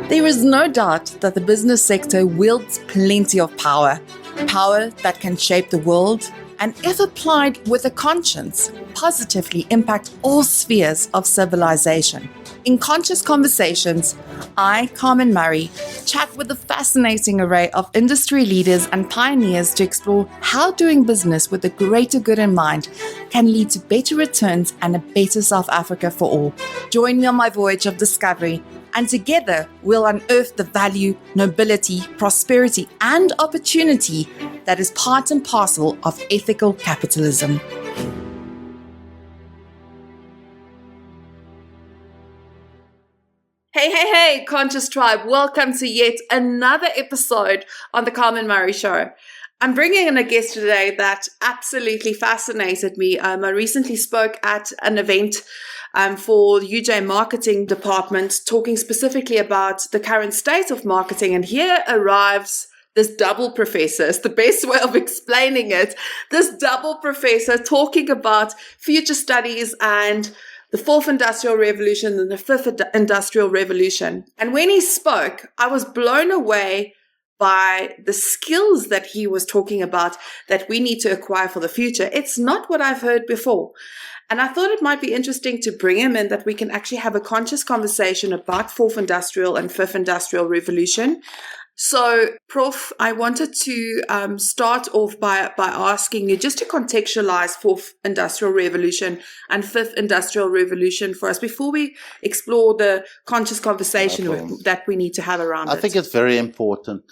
There is no doubt that the business sector wields plenty of power that can shape the world and, if applied with a conscience, positively impact all spheres of civilization. In Conscious Conversations, I, Carmen Murray, chat with a fascinating array of industry leaders and pioneers to explore how doing business with the greater good in mind can lead to better returns and a better South Africa for all. Join me on my voyage of discovery, and together we'll unearth the value, nobility, prosperity, and opportunity that is part and parcel of ethical capitalism. Hey, Conscious Tribe. Welcome to yet another episode on the Carmen Murray Show. I'm bringing in a guest today that absolutely fascinated me. I recently spoke at an event for the UJ Marketing Department, talking specifically about the current state of marketing. And here arrives this double professor. It's the best way of explaining it. This double professor talking about future studies and the fourth industrial revolution and the fifth industrial revolution. And when he spoke, I was blown away by the skills that he was talking about that we need to acquire for the future. It's not what I've heard before. And I thought it might be interesting to bring him in, that we can actually have a conscious conversation about fourth industrial and fifth industrial revolution. So, Prof, I wanted to start off by asking you just to contextualize fourth industrial revolution and fifth industrial revolution for us before we explore the conscious conversation that we need to have around it. I think it's very important,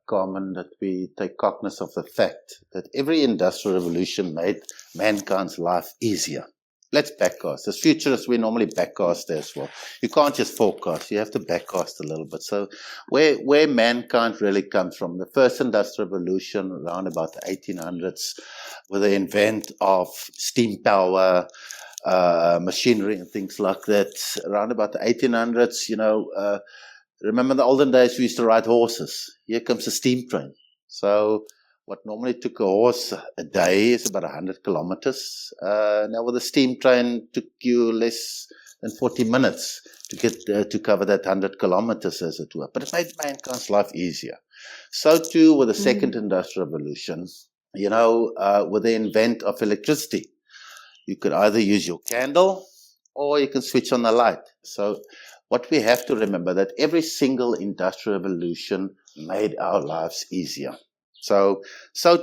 Carmen, that we take cognizance of the fact that every industrial revolution made mankind's life easier. Let's backcast. As futurists, we normally backcast as well. You can't just forecast. You have to backcast a little bit. So where mankind really comes from, the first industrial revolution around about the 1800s, with the invent of steam power, machinery and things like that. Around about the 1800s, remember the olden days we used to ride horses. Here comes a steam train. So what normally took a horse a day is about 100 kilometers. Now with a steam train, took you less than 40 minutes to get to cover that 100 kilometers, as it were. But it made mankind's life easier. So too with the second industrial revolution, with the invent of electricity. You could either use your candle or you can switch on the light. So what we have to remember, that every single industrial revolution made our lives easier. So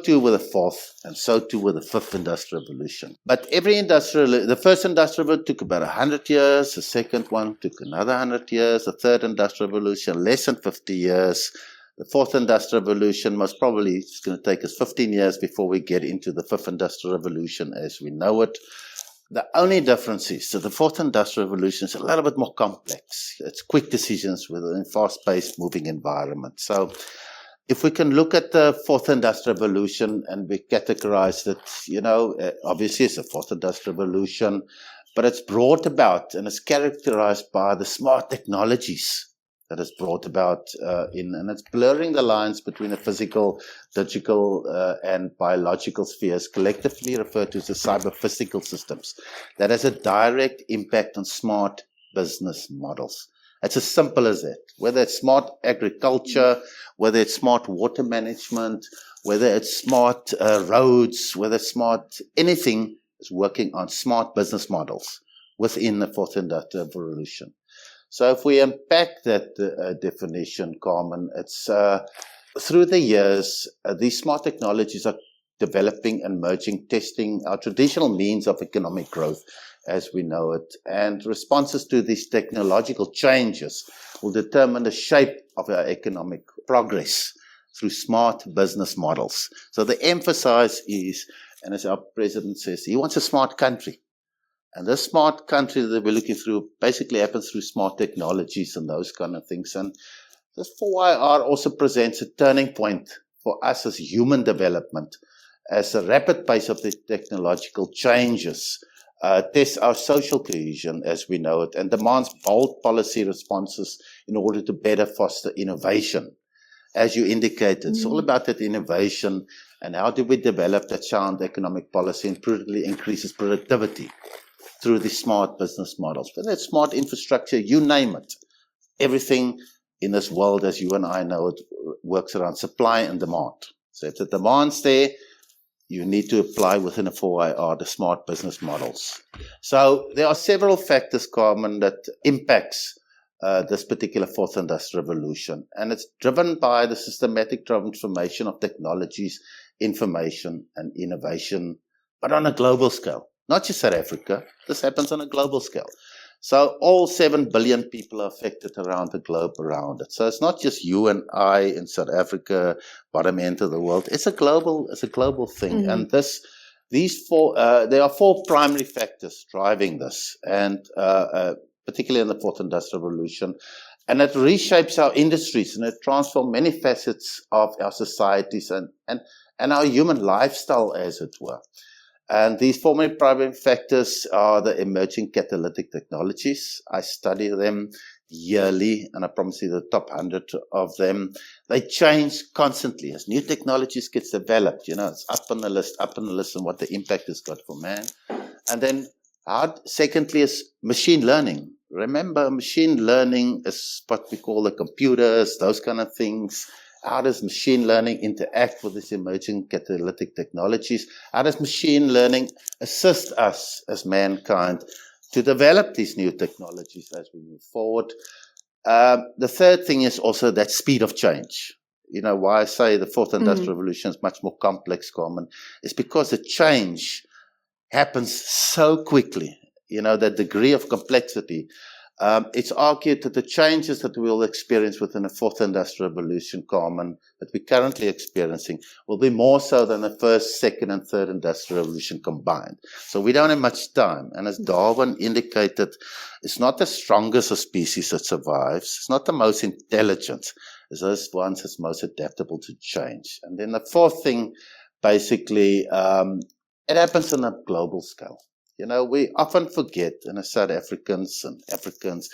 too with the fourth, and so too with the fifth industrial revolution. But the first industrial revolution took about 100 years, the second one took another 100 years, the third industrial revolution less than 50 years, the fourth industrial revolution most probably is going to take us 15 years before we get into the fifth industrial revolution as we know it. The only difference is that the fourth industrial revolution is a little bit more complex. It's quick decisions within fast-paced moving environment. So if we can look at the fourth industrial revolution and we categorize it, obviously it's a fourth industrial revolution, but it's brought about and it's characterized by the smart technologies that is brought about and it's blurring the lines between the physical, digital, and biological spheres, collectively referred to as the cyber-physical systems. That has a direct impact on smart business models. It's as simple as that. Whether it's smart agriculture, whether it's smart water management, whether it's smart roads, whether it's smart anything is working on smart business models within the fourth industrial revolution. So if we unpack that definition, Carmen, it's through the years, these smart technologies are developing and merging, testing our traditional means of economic growth as we know it. And responses to these technological changes will determine the shape of our economic progress through smart business models. So the emphasis is, and as our president says, he wants a smart country. And this smart country that we're looking through basically happens through smart technologies and those kind of things. And this 4IR also presents a turning point for us as human development, as the rapid pace of the technological changes tests our social cohesion as we know it and demands bold policy responses in order to better foster innovation. As you indicated, it's all about that innovation and how do we develop that sound economic policy and prudently increases productivity through these smart business models. Whether it's smart infrastructure, you name it. Everything in this world, as you and I know, it works around supply and demand. So if the demand's there, you need to apply within a 4IR the smart business models. So there are several factors, Carmen, that impacts this particular fourth industrial revolution. And it's driven by the systematic transformation of technologies, information, and innovation, but on a global scale. Not just South Africa. This happens on a global scale. So all 7 billion people are affected around the globe around it. So it's not just you and I in South Africa, bottom end of the world. It's a global thing. Mm-hmm. And there are 4 primary factors driving this, and particularly in the fourth industrial revolution. And it reshapes our industries, and it transforms many facets of our societies and our human lifestyle, as it were. And these 4 main primary factors are the emerging catalytic technologies. I study them yearly, and I promise you the top 100 of them. They change constantly as new technologies get developed. It's up on the list, and what the impact has got for man. And then, secondly, is machine learning. Remember, machine learning is what we call the computers, those kind of things. How does machine learning interact with these emerging catalytic technologies? How does machine learning assist us as mankind to develop these new technologies as we move forward? The third thing is also that speed of change. Why I say the fourth industrial revolution is much more complex, Carmen, is because the change happens so quickly. That degree of complexity. It's argued that the changes that we will experience within the fourth industrial revolution, Carmen, that we're currently experiencing, will be more so than the first, second, and third industrial revolution combined. So we don't have much time. And as Darwin indicated, it's not the strongest of species that survives. It's not the most intelligent. It's those ones that's most adaptable to change. And then the fourth thing, basically, it happens on a global scale. We often forget, and as South Africans and Africans,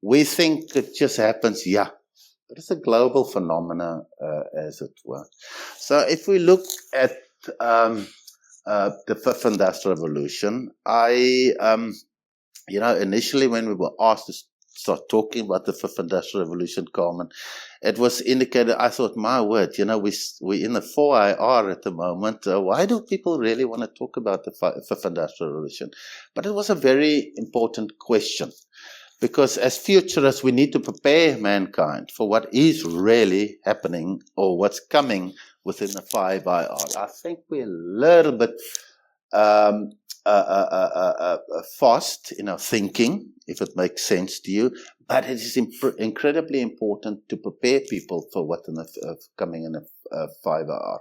we think it just happens, but it's a global phenomena, as it were. So if we look at the fifth industrial revolution, initially when we were asked to start talking about the fifth industrial revolution, Carmen, it was indicated, I thought, my word, we're in the 4IR at the moment. Why do people really want to talk about the fifth industrial revolution? But it was a very important question, because as futurists, we need to prepare mankind for what is really happening or what's coming within the 5IR. I think we're a little bit fast in our thinking, if it makes sense to you, but it is incredibly important to prepare people for what coming in a 5IR.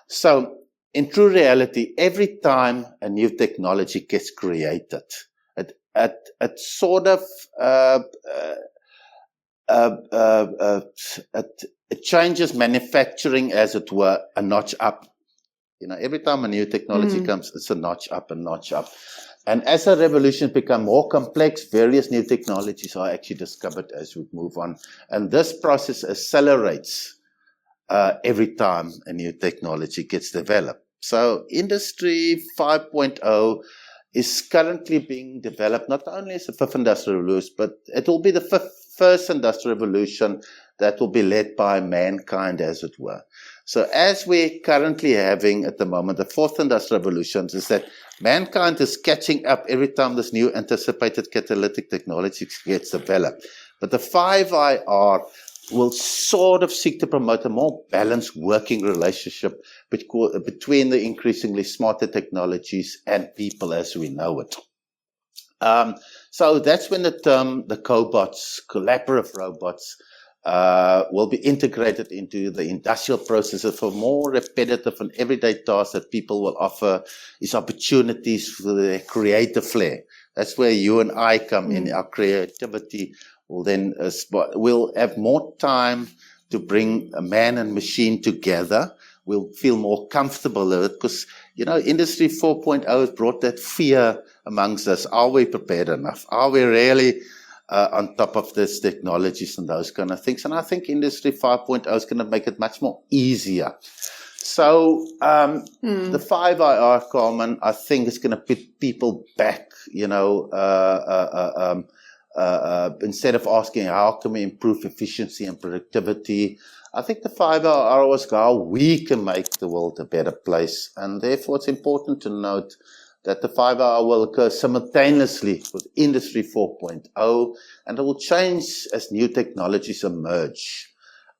So, in true reality, every time a new technology gets created, it sort of it changes manufacturing, as it were, a notch up. Every time a new technology comes, it's a notch up, a notch up. And as a revolution becomes more complex, various new technologies are actually discovered as we move on. And this process accelerates every time a new technology gets developed. So Industry 5.0 is currently being developed not only as the fifth industrial revolution, but it will be the first industrial revolution that will be led by mankind, as it were. So as we're currently having at the moment, the fourth industrial revolution is that mankind is catching up every time this new anticipated catalytic technology gets developed. But the 5IR will sort of seek to promote a more balanced working relationship between the increasingly smarter technologies and people as we know it. So that's when the term, the cobots, collaborative robots, will be integrated into the industrial processes for more repetitive and everyday tasks that people will offer is opportunities for their creative flair. That's where you and I come in. Our creativity will then we'll have more time to bring a man and machine together. We'll feel more comfortable with it because, Industry 4.0 has brought that fear amongst us. Are we prepared enough? Are we really on top of this technologies and those kind of things? And I think Industry 5.0 is going to make it much more easier. So the 5IR, Carmen, I think is going to put people back, instead of asking how can we improve efficiency and productivity, I think the 5 hour was how we can make the world a better place. And therefore, it's important to note that the 5 hour will occur simultaneously with Industry 4.0, and it will change as new technologies emerge.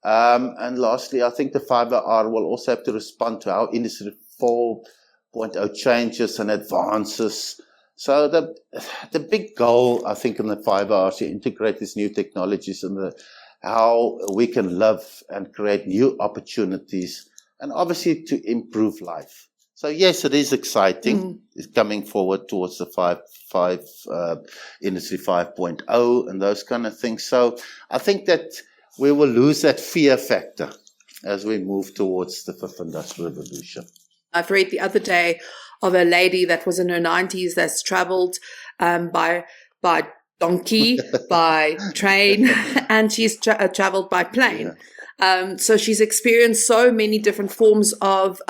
And lastly, I think the 5 hour will also have to respond to how Industry 4.0 changes and advances. So the big goal, I think, in the 5 hours is to integrate these new technologies and how we can live and create new opportunities, and obviously to improve life. So yes, it is exciting. It's coming forward towards the Industry 5.0 and those kind of things. So I think that we will lose that fear factor as we move towards the 5th Industrial Revolution. I've read the other day of a lady that was in her 90s that's traveled by donkey, by train, and she's traveled by plane. Yeah. So she's experienced so many different forms of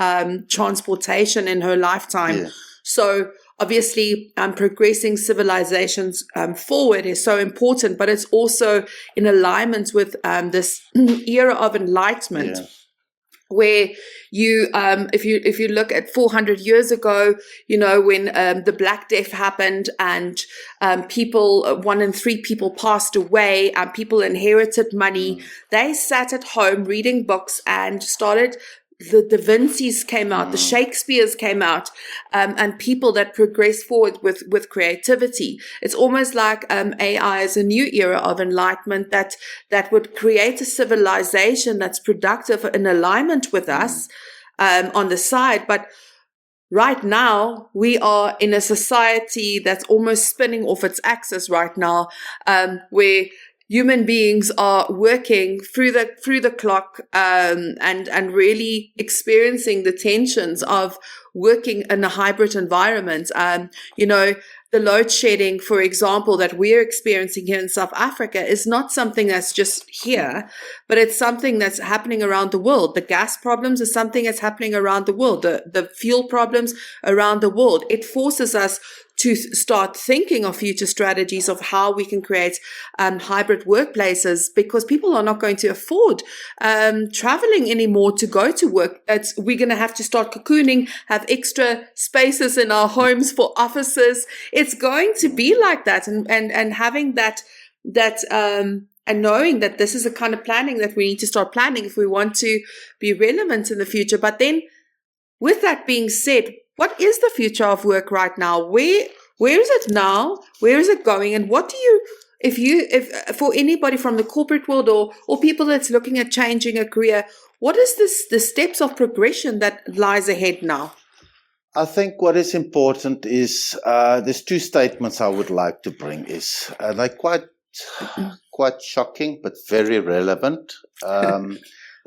transportation in her lifetime. Yeah. So obviously, progressing civilizations forward is so important, but it's also in alignment with this era of enlightenment. Yeah. Where you, if you look at 400 years ago, when the Black Death happened and 1 in 3 people passed away and people inherited money, they sat at home reading books and started. The Da Vinci's came out, the Shakespeare's came out, and people that progress forward with creativity. It's almost like AI is a new era of enlightenment that would create a civilization that's productive in alignment with us on the side. But right now, we are in a society that's almost spinning off its axis right now, where human beings are working through the clock, and really experiencing the tensions of working in a hybrid environment. The load shedding, for example, that we're experiencing here in South Africa is not something that's just here, but it's something that's happening around the world. The gas problems is something that's happening around the world. The fuel problems around the world. It forces us to start thinking of future strategies of how we can create hybrid workplaces, because people are not going to afford traveling anymore to go to work. We're going to have to start cocooning, have extra spaces in our homes for offices. It's going to be like that, and having that and knowing that this is the kind of planning that we need to start planning if we want to be relevant in the future. But then, with that being said, what is the future of work right now? Where is it now? Where is it going? And what do you, if for anybody from the corporate world or people that's looking at changing a career, what is the steps of progression that lies ahead now? I think what is important is there's 2 statements I would like to bring. They're quite shocking, but very relevant.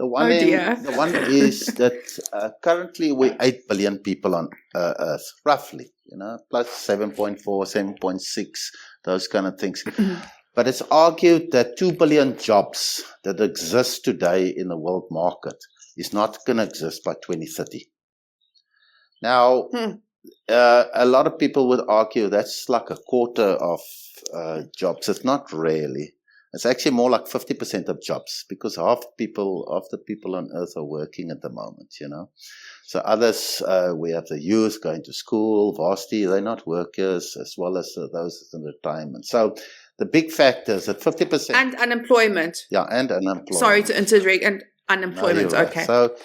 The one is that currently we're 8 billion people on Earth, roughly, plus 7.4, 7.6, those kind of things. But it's argued that 2 billion jobs that exist today in the world market is not going to exist by 2030. Now, a lot of people would argue that's like a quarter of jobs. It's not really. It's actually more like 50% of jobs, because half the people on Earth are working at the moment, So others, we have the youth going to school, varsity, they're not workers, as well as those in retirement. So the big factor is that 50%. And unemployment. Yeah, and unemployment. Sorry to interject, and unemployment, no, okay. Right. So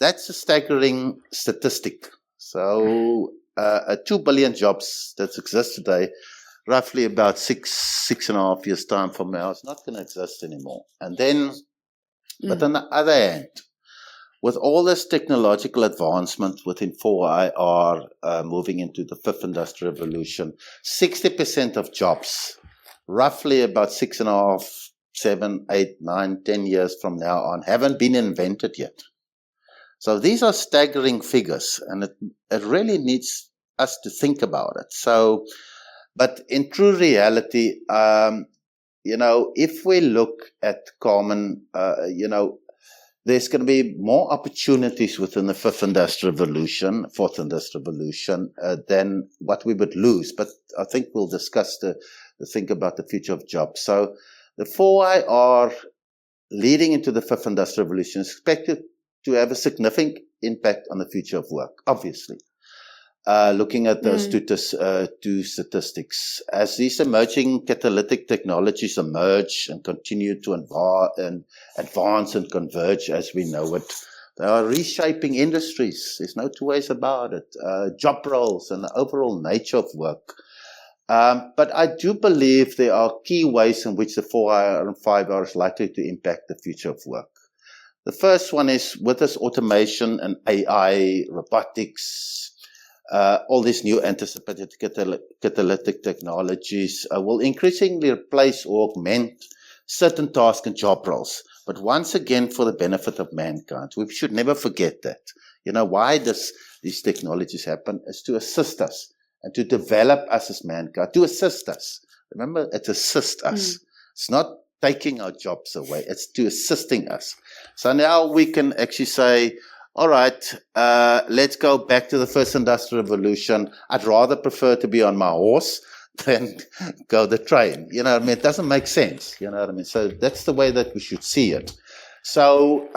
that's a staggering statistic. So 2 billion jobs that exist today, roughly about 6.5 years' time from now, it's not going to exist anymore. And then, but on the other hand, with all this technological advancement within 4IR, moving into the 5th Industrial Revolution, 60% of jobs, roughly about 6.5, 7, 8, 9, 10 years from now on, haven't been invented yet. So these are staggering figures, and it really needs us to think about it. So, but in true reality, if we look at Carmen, there's going to be more opportunities within the 4th Industrial Revolution, than what we would lose. But I think we'll discuss the to think about the future of jobs. So the 4I are leading into the fifth industrial revolution is expected to have a significant impact on the future of work, obviously. Looking at those two statistics, as these emerging catalytic technologies emerge and continue to advance and converge as we know it, they are reshaping industries. There's no two ways about it. Job roles and the overall nature of work. But I do believe there are key ways in which the 4I and 5I is likely to impact the future of work. The first one is with this automation and AI, robotics, all these new anticipated catalytic technologies will increasingly replace or augment certain tasks and job roles. But once again, for the benefit of mankind. We should never forget that. Why these technologies happen is to assist us and to develop us as mankind, to assist us. Remember, it's assist us. It's not taking our jobs away. It's to assisting us. So now we can actually say, all right, let's go back to the first industrial revolution. I'd rather prefer to be on my horse than go the train. You know what I mean? It doesn't make sense. You know what I mean? So that's the way that we should see it. So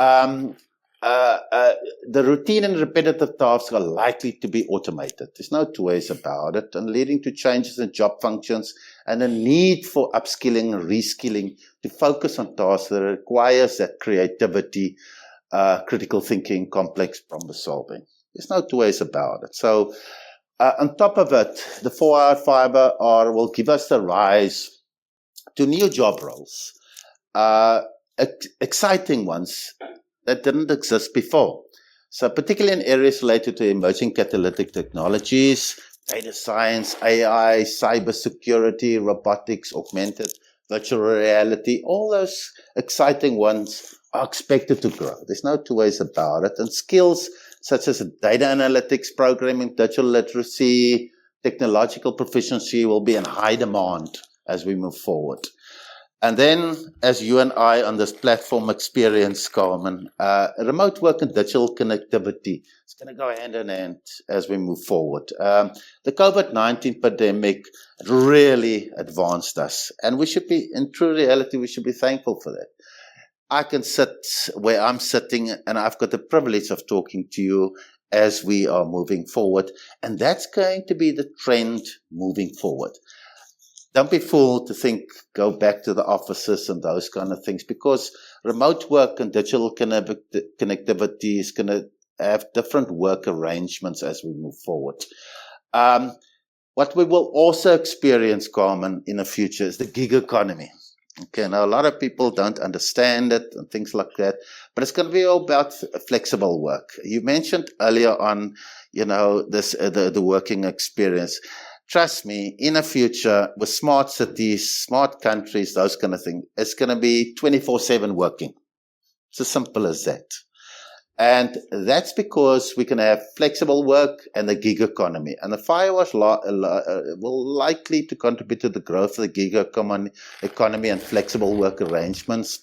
the routine and repetitive tasks are likely to be automated. There's no two ways about it, and leading to changes in job functions and a need for upskilling and reskilling to focus on tasks that requires that creativity, critical thinking, complex problem solving. There's no two ways about it. So on top of it, the 4-hour fiber will give us the rise to new job roles, exciting ones that didn't exist before. So particularly in areas related to emerging catalytic technologies, data science, AI, cybersecurity, robotics, augmented virtual reality, all those exciting ones are expected to grow. There's no two ways about it. And skills such as data analytics, programming, digital literacy, technological proficiency will be in high demand as we move forward. And then, as you and I on this platform experience, Carmen, remote work and digital connectivity is going to go hand in hand as we move forward. The COVID-19 pandemic really advanced us, and we should be, in true reality, we should be thankful for that. I can sit where I'm sitting, and I've got the privilege of talking to you as we are moving forward, and that's going to be the trend moving forward. Don't be fooled to think, go back to the offices and those kind of things, because remote work and digital connectivity is going to have different work arrangements as we move forward. What we will also experience, Carmen, in the future is the gig economy. Okay, now a lot of people don't understand it and things like that, but it's going to be all about flexible work. You mentioned earlier on, the working experience. Trust me, in the future, with smart cities, smart countries, those kind of things, it's going to be 24/7 working. It's as simple as that. And that's because we can have flexible work and the gig economy. And the firewalls will likely to contribute to the growth of the gig economy and flexible work arrangements,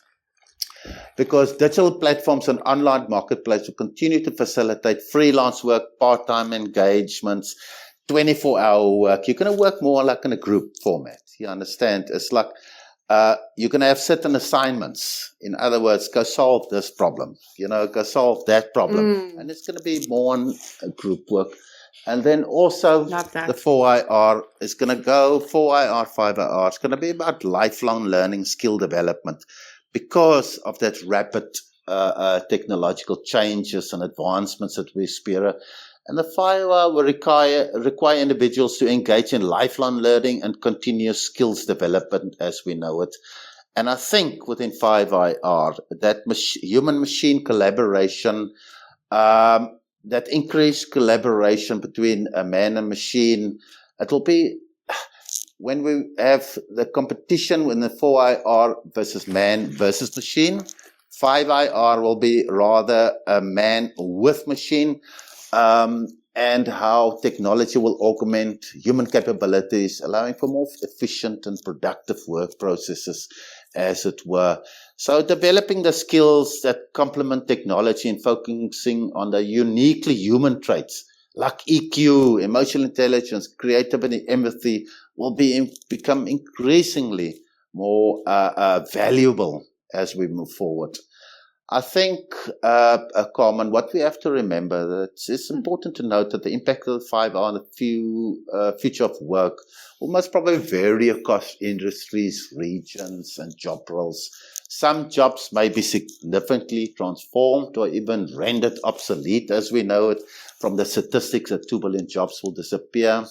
because digital platforms and online marketplaces will continue to facilitate freelance work, part-time engagements, 24-hour work. You're going to work more like in a group format. You understand? It's like you're going to have certain assignments. In other words, go solve this problem. Go solve that problem. And it's going to be more on group work. And then also the 4IR is going to go 4IR, 5IR. It's going to be about lifelong learning, skill development, because of that rapid technological changes and advancements that we experience. And the 5IR will require individuals to engage in lifelong learning and continuous skills development as we know it. And I think within 5IR, that human-machine collaboration, that increased collaboration between a man and machine, it will be, when we have the competition in the 4IR versus man versus machine, 5IR will be rather a man with machine. And how technology will augment human capabilities, allowing for more efficient and productive work processes, as it were. So developing the skills that complement technology and focusing on the uniquely human traits like EQ, emotional intelligence, creativity, empathy will become increasingly more valuable as we move forward. I think, Carmen, what we have to remember, that it's important to note that the impact of the 5R on the future of work will most probably vary across industries, regions, and job roles. Some jobs may be significantly transformed or even rendered obsolete, as we know it from the statistics that 2 billion jobs will disappear,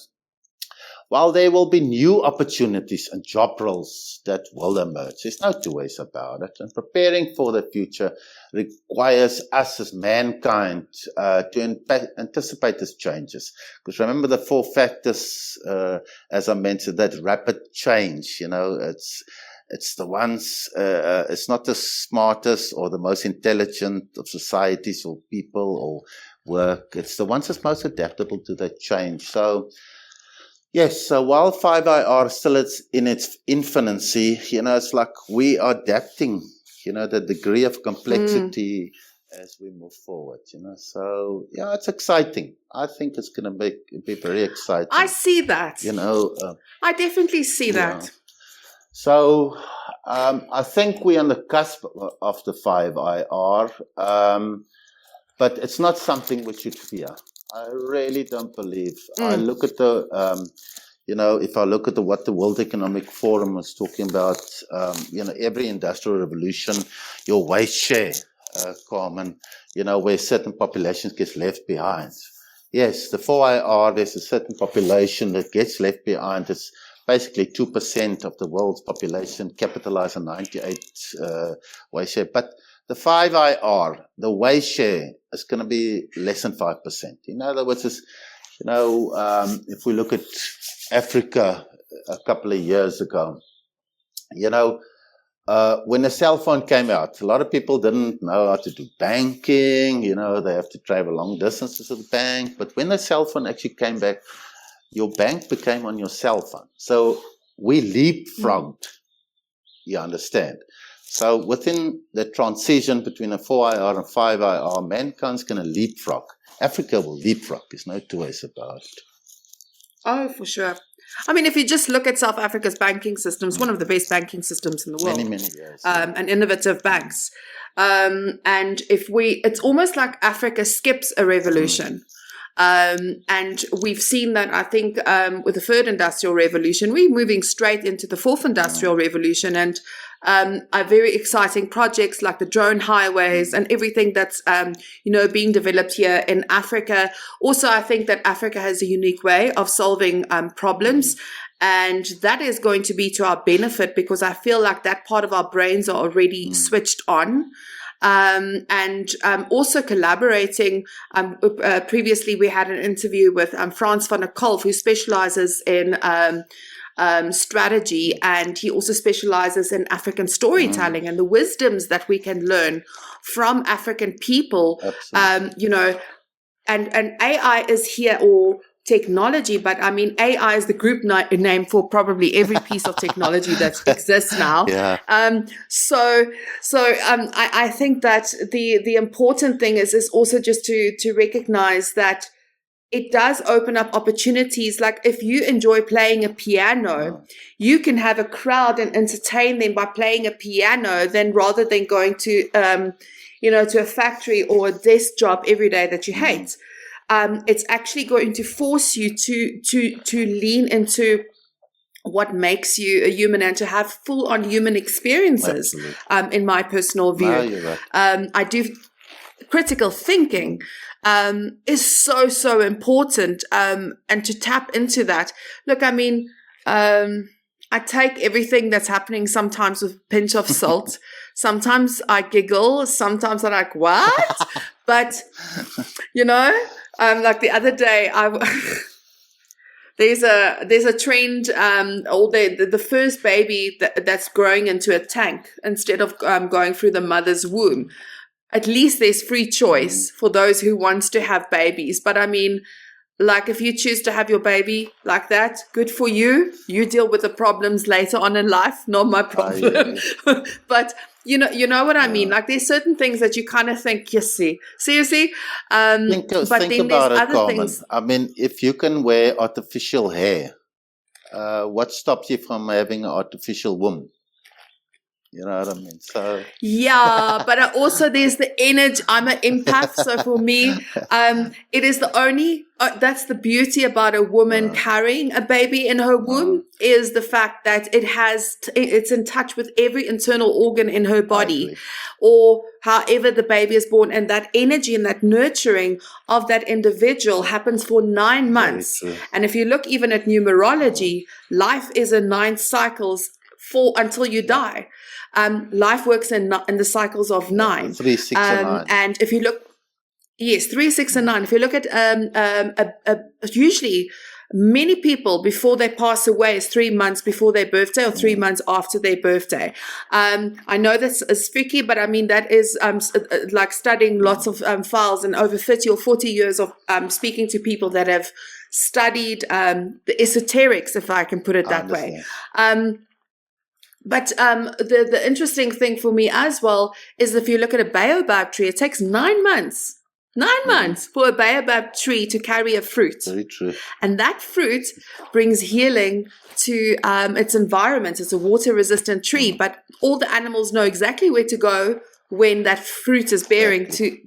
while there will be new opportunities and job roles that will emerge. There's no two ways about it. And preparing for the future requires us as mankind to anticipate these changes. Because remember the 4 factors, as I mentioned, that rapid change, it's the ones, it's not the smartest or the most intelligent of societies or people or work. It's the ones that's most adaptable to that change. So, yes, so while 5IR still is in its infancy, it's like we are adapting, the degree of complexity as we move forward, So, yeah, it's exciting. I think it's going to be very exciting. I see that. I definitely see that. So, I think we're on the cusp of the 5IR, but it's not something we should fear. I really don't believe. I look at if I look at what the World Economic Forum is talking about, every industrial revolution, your wage share, Carmen, where certain populations gets left behind. Yes, the 4IR, there's a certain population that gets left behind. It's basically 2% of the world's population capitalized on 98 wage share. But the 5IR, the wage share, is going to be less than 5%. In other words, if we look at Africa a couple of years ago, when the cell phone came out, a lot of people didn't know how to do banking. They have to travel long distances to the bank. But when the cell phone actually came back, your bank became on your cell phone. So we leapfrogged, you understand. So within the transition between a 4IR and 5IR, mankind's going to leapfrog. Africa will leapfrog. There's no two ways about it. Oh, for sure. I mean, if you just look at South Africa's banking system, it's one of the best banking systems in the world. Many years. And innovative banks. And it's almost like Africa skips a revolution. And we've seen that, I think, with the 3rd industrial revolution, we're moving straight into the 4th industrial revolution, and are very exciting projects like the drone highways and everything that's, being developed here in Africa. Also, I think that Africa has a unique way of solving also and that is going to be to our benefit, because I feel like that part of our brains are already switched on. Also collaborating. Previously, we had an interview with Frans van der Kolff, who specializes in strategy, and he also specializes in African storytelling and the wisdoms that we can learn from African people. Absolutely. And AI is here, or technology, but I mean, AI is the group name for probably every piece of technology that exists now. Yeah. I think that the important thing is also just to recognize that it does open up opportunities. Like if you enjoy playing a piano, you can have a crowd and entertain them by playing a piano, then rather than going to to a factory or a desk job every day that you hate. It's actually going to force you to lean into what makes you a human and to have full-on human experiences. In my personal view, you're right. I do critical thinking is so important, and to tap into that. Look, I mean, I take everything that's happening sometimes with a pinch of salt. Sometimes I giggle. Sometimes I'm like, what? But like the other day, there's a trend. The first baby that's growing into a tank instead of going through the mother's womb. At least there's free choice for those who wants to have babies. But I mean, like if you choose to have your baby like that, good for you. You deal with the problems later on in life, not my problem. But You know what I mean? Yeah. Like there's certain things that you kind of think, yes, see, seriously. But Think then there's about it, other Carmen. things. I mean, if you can wear artificial hair, what stops you from having an artificial womb? You know what I mean? So Yeah, but also there's the energy. I'm an empath, so for me, it is the only. That's the beauty about a woman carrying a baby in her womb is the fact that it's in touch with every internal organ in her I body, agree. or however the baby is born, and that energy and that nurturing of that individual happens for 9 months. Very true. And if you look even at numerology, life is in 9 cycles until you die. Life works in the cycles of 9. 3, 6, and 9. And if you look, yes, 3, 6, and 9. If you look at usually many people before they pass away is 3 months before their birthday or 3 months after their birthday. I know that's spooky, but I mean that is like studying lots of files and over 30 or 40 years of speaking to people that have studied the esoterics, if I can put it that way. But the interesting thing for me as well is if you look at a baobab tree, it takes 9 months. 9 months for a baobab tree to carry a fruit. Very true. And that fruit brings healing to its environment. It's a water-resistant tree, but all the animals know exactly where to go when that fruit is bearing to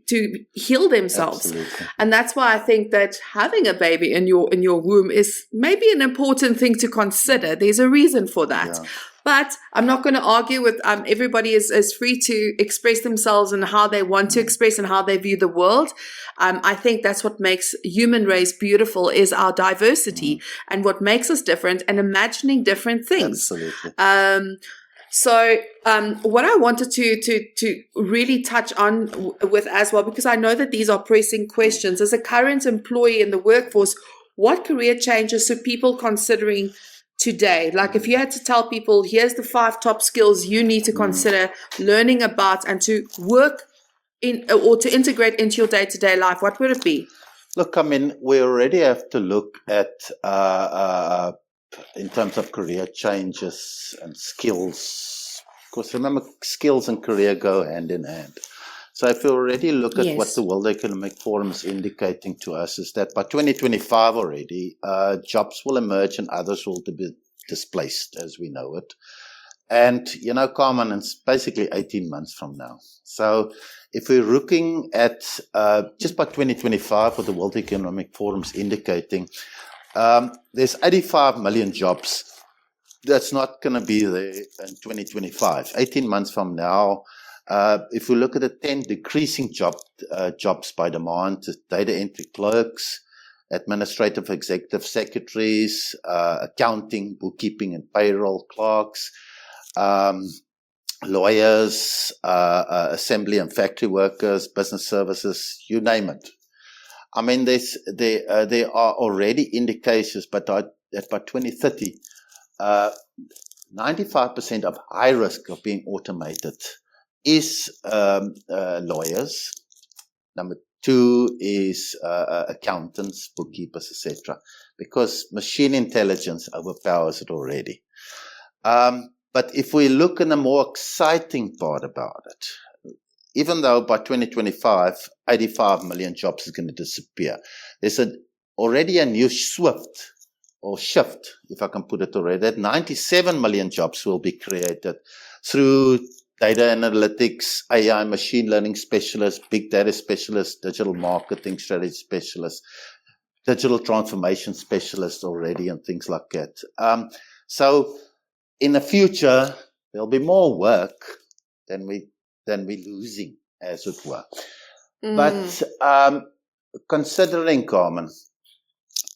heal themselves. Absolutely. And that's why I think that having a baby in your womb is maybe an important thing to consider. There's a reason for that. Yeah. But I'm not going to argue with everybody is free to express themselves and how they want to express and how they view the world. I think that's what makes human race beautiful is our diversity and what makes us different and imagining different things. Absolutely. So what I wanted to really touch on with as well, because I know that these are pressing questions, as a current employee in the workforce, what career changes are people considering today? Like if you had to tell people, here's the 5 top skills you need to consider learning about and to work in or to integrate into your day-to-day life, what would it be? Look, I mean, we already have to look at, in terms of career changes and skills. Of course, remember, skills and career go hand in hand. So if you already look at what the World Economic Forum is indicating to us is that by 2025 already, jobs will emerge and others will be displaced as we know it. And, you know, Carmen, it's basically 18 months from now. So if we're looking at just by 2025, what the World Economic Forum is indicating, there's 85 million jobs that's not going to be there in 2025. 18 months from now, if we look at the 10 decreasing jobs by demand, data entry clerks, administrative executive secretaries, accounting, bookkeeping and payroll clerks, lawyers, assembly and factory workers, business services, you name it. I mean, there are already indications, but that by 2030, 95% of high risk of being automated is lawyers. Number 2 is accountants, bookkeepers, etc. Because machine intelligence overpowers it already. But if we look in a more exciting part about it, even though by 2025, 85 million jobs is going to disappear, there's already a new shift, if I can put it already, that 97 million jobs will be created through data analytics, AI, machine learning specialists, big data specialists, digital marketing strategy specialists, digital transformation specialists already, and things like that. So in the future, there'll be more work than we're losing, as it were. But considering, Carmen,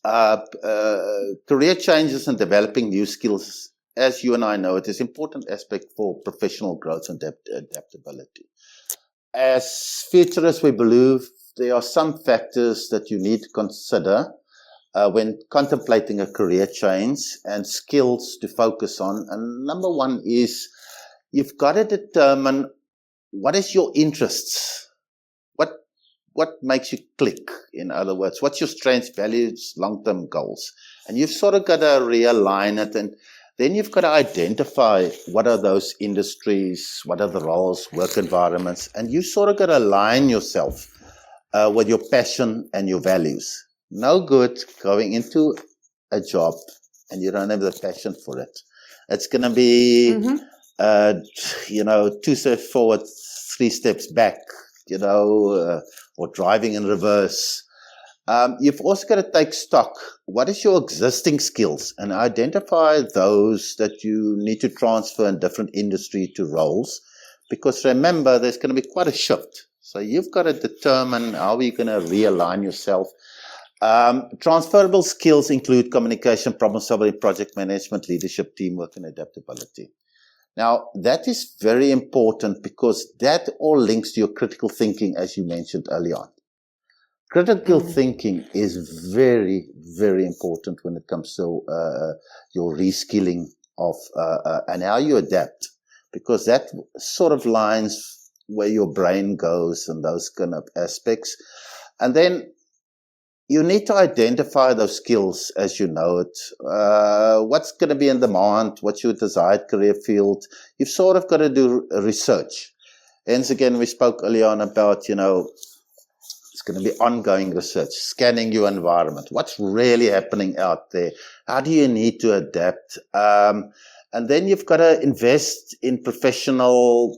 career changes and developing new skills, as you and I know, it is an important aspect for professional growth and adaptability. As futurists, we believe there are some factors that you need to consider when contemplating a career change and skills to focus on. And number 1 is you've got to determine what is your interests. What makes you click? In other words, what's your strengths, values, long-term goals? And you've sort of got to realign it. And then you've got to identify what are those industries, what are the roles, work environments, and you sort of got to align yourself with your passion and your values. No good going into a job and you don't have the passion for it. It's going to be, two steps forward, 3 steps back, or driving in reverse. You've also got to take stock. What is your existing skills? And identify those that you need to transfer in different industry to roles. Because remember, there's going to be quite a shift. So you've got to determine how you're going to realign yourself. Transferable skills include communication, problem solving, project management, leadership, teamwork, and adaptability. Now, that is very important because that all links to your critical thinking, as you mentioned early on. Critical thinking is very, very important when it comes to your reskilling of and how you adapt, because that sort of lines where your brain goes and those kind of aspects. And then you need to identify those skills as you know it. What's going to be in demand? What's your desired career field? You've sort of got to do research. Hence, again, we spoke earlier on about, it's going to be ongoing research, scanning your environment. What's really happening out there? How do you need to adapt? And then you've got to invest in professional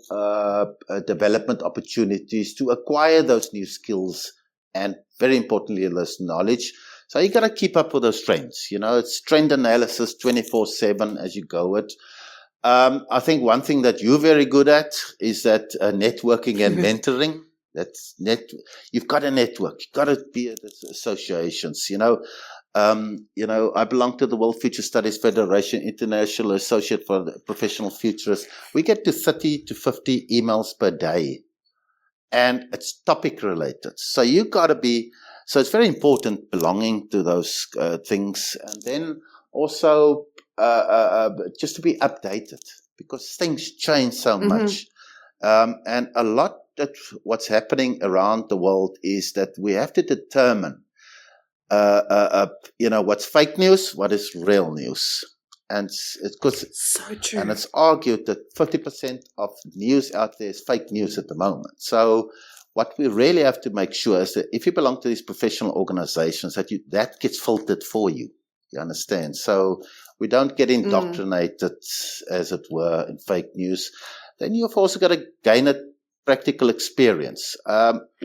development opportunities to acquire those new skills and, very importantly, this knowledge. So you got to keep up with those trends. It's trend analysis 24/7 as you go it. I think one thing that you're very good at is that networking and mentoring. You've got to network. You've got to be at associations. I belong to the World Future Studies Federation, International Associate for the Professional Futurists. We get to 30 to 50 emails per day, and it's topic related. So you got to be. So it's very important belonging to those things, and then also just to be updated because things change so much, and a lot. That what's happening around the world is that we have to determine, what's fake news, what is real news, and it's so true. And it's argued that 50% of news out there is fake news at the moment. So what we really have to make sure is that if you belong to these professional organizations, that gets filtered for you. You understand? So we don't get indoctrinated, as it were, in fake news. Then you've also got to gain a practical experience.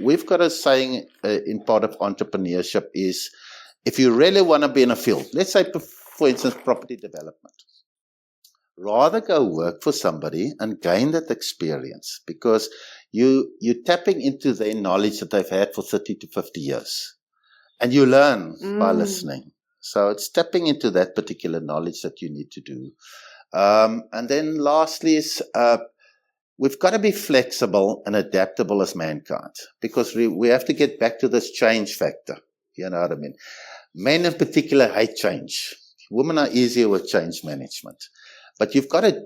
We've got a saying in part of entrepreneurship is, if you really want to be in a field, let's say, for instance, property development, rather go work for somebody and gain that experience because you're tapping into their knowledge that they've had for 30 to 50 years. And you learn by listening. So it's tapping into that particular knowledge that you need to do. And then lastly is we've got to be flexible and adaptable as mankind because we have to get back to this change factor. You know what I mean? Men in particular hate change. Women are easier with change management. But you've got to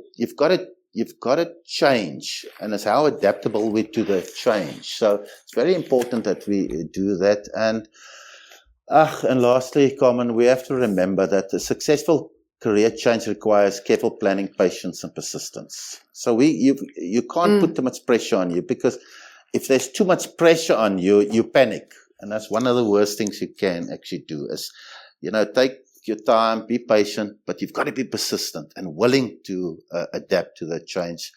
change, and it's how adaptable we to the change. So it's very important that we do that. And lastly, Carmen, we have to remember that a successful career change requires careful planning, patience, and persistence. So you can't put too much pressure on you because if there's too much pressure on you, you panic. And that's one of the worst things you can actually do is, take your time, be patient, but you've got to be persistent and willing to adapt to that change.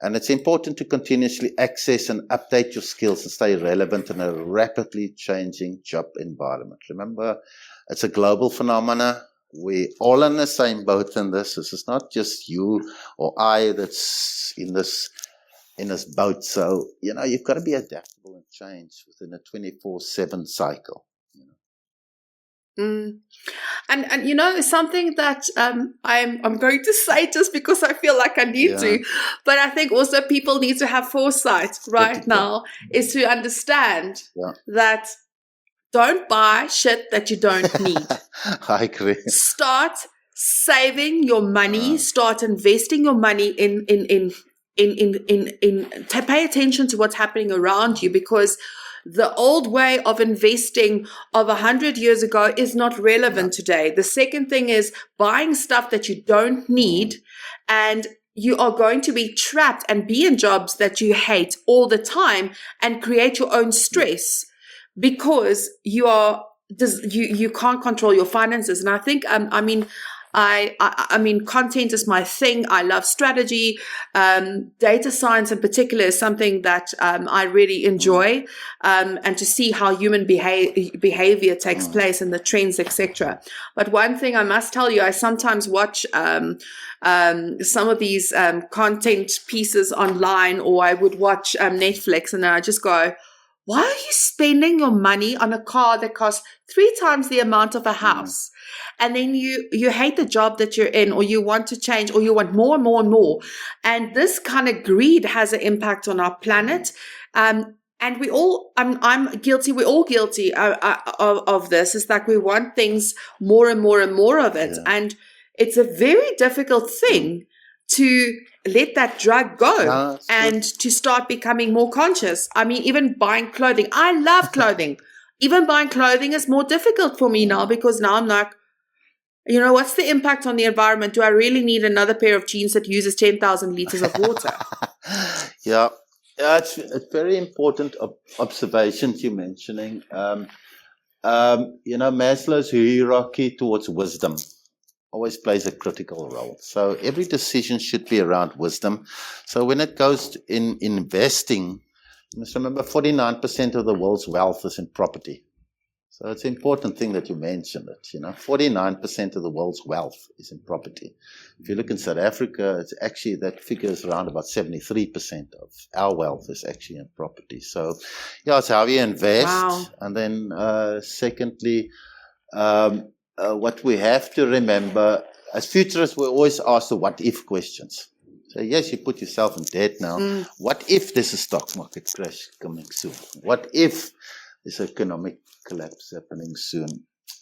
And it's important to continuously access and update your skills and stay relevant in a rapidly changing job environment. Remember, it's a global phenomena. We're all in the same boat in this. This is not just you or I that's in this boat. So, you've got to be adaptable and change within a 24/7 cycle. And something that I'm going to say just because I feel like I need to, but I think also people need to have foresight right now is to understand that don't buy shit that you don't need. I agree. Start saving your money. Start investing your money in pay attention to what's happening around you because the old way of investing of 100 years ago is not relevant today. The second thing is buying stuff that you don't need, and you are going to be trapped and be in jobs that you hate all the time and create your own stress because you can't control your finances. And I think, I mean, content is my thing. I love strategy. Data science in particular is something that I really enjoy, and to see how human behavior takes place and the trends, etc. But one thing I must tell you, I sometimes watch some of these content pieces online, or I would watch Netflix, and then I just go, why are you spending your money on a car that costs 3 times the amount of a house? And then you hate the job that you're in, or you want to change, or you want more and more and more. And this kind of greed has an impact on our planet. And we all, I'm guilty, we're all guilty of this. It's like we want things more and more and more of it. Yeah. And it's a very difficult thing to let that drug go and to start becoming more conscious. I mean, even buying clothing. I love clothing. Even buying clothing is more difficult for me now, because now I'm like, what's the impact on the environment? Do I really need another pair of jeans that uses 10,000 liters of water? Yeah, it's very important observations you're mentioning. Maslow's hierarchy towards wisdom always plays a critical role. So every decision should be around wisdom. So when it goes in investing, you must remember 49% of the world's wealth is in property. So it's an important thing that you mentioned it. 49% of the world's wealth is in property. If you look in South Africa, it's actually, that figure is around about 73% of our wealth is actually in property. So, it's how you invest. Wow. And then, secondly, what we have to remember, as futurists, we always ask the what-if questions. So, yes, you put yourself in debt now. What if there's a stock market crash coming soon? What if there's economic collapse happening soon?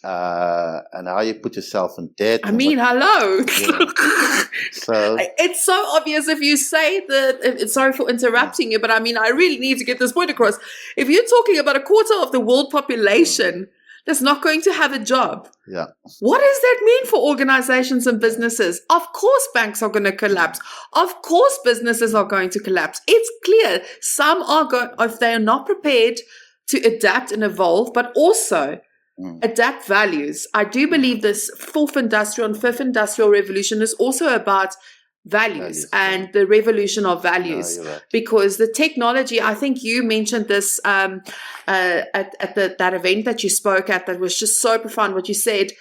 And how you put yourself in debt. Hello. Yeah. So it's so obvious if you say that. Sorry for interrupting you, but I really need to get this point across. If you're talking about a quarter of the world population that's not going to have a job, what does that mean for organizations and businesses? Of course, banks are going to collapse. Of course, businesses are going to collapse. It's clear some are going, if they are not prepared to adapt and evolve, but also adapt values. I do believe this fourth industrial and fifth industrial revolution is also about values and the revolution of values. Right. Because the technology, I think you mentioned this at that event that you spoke at, that was just so profound what you said.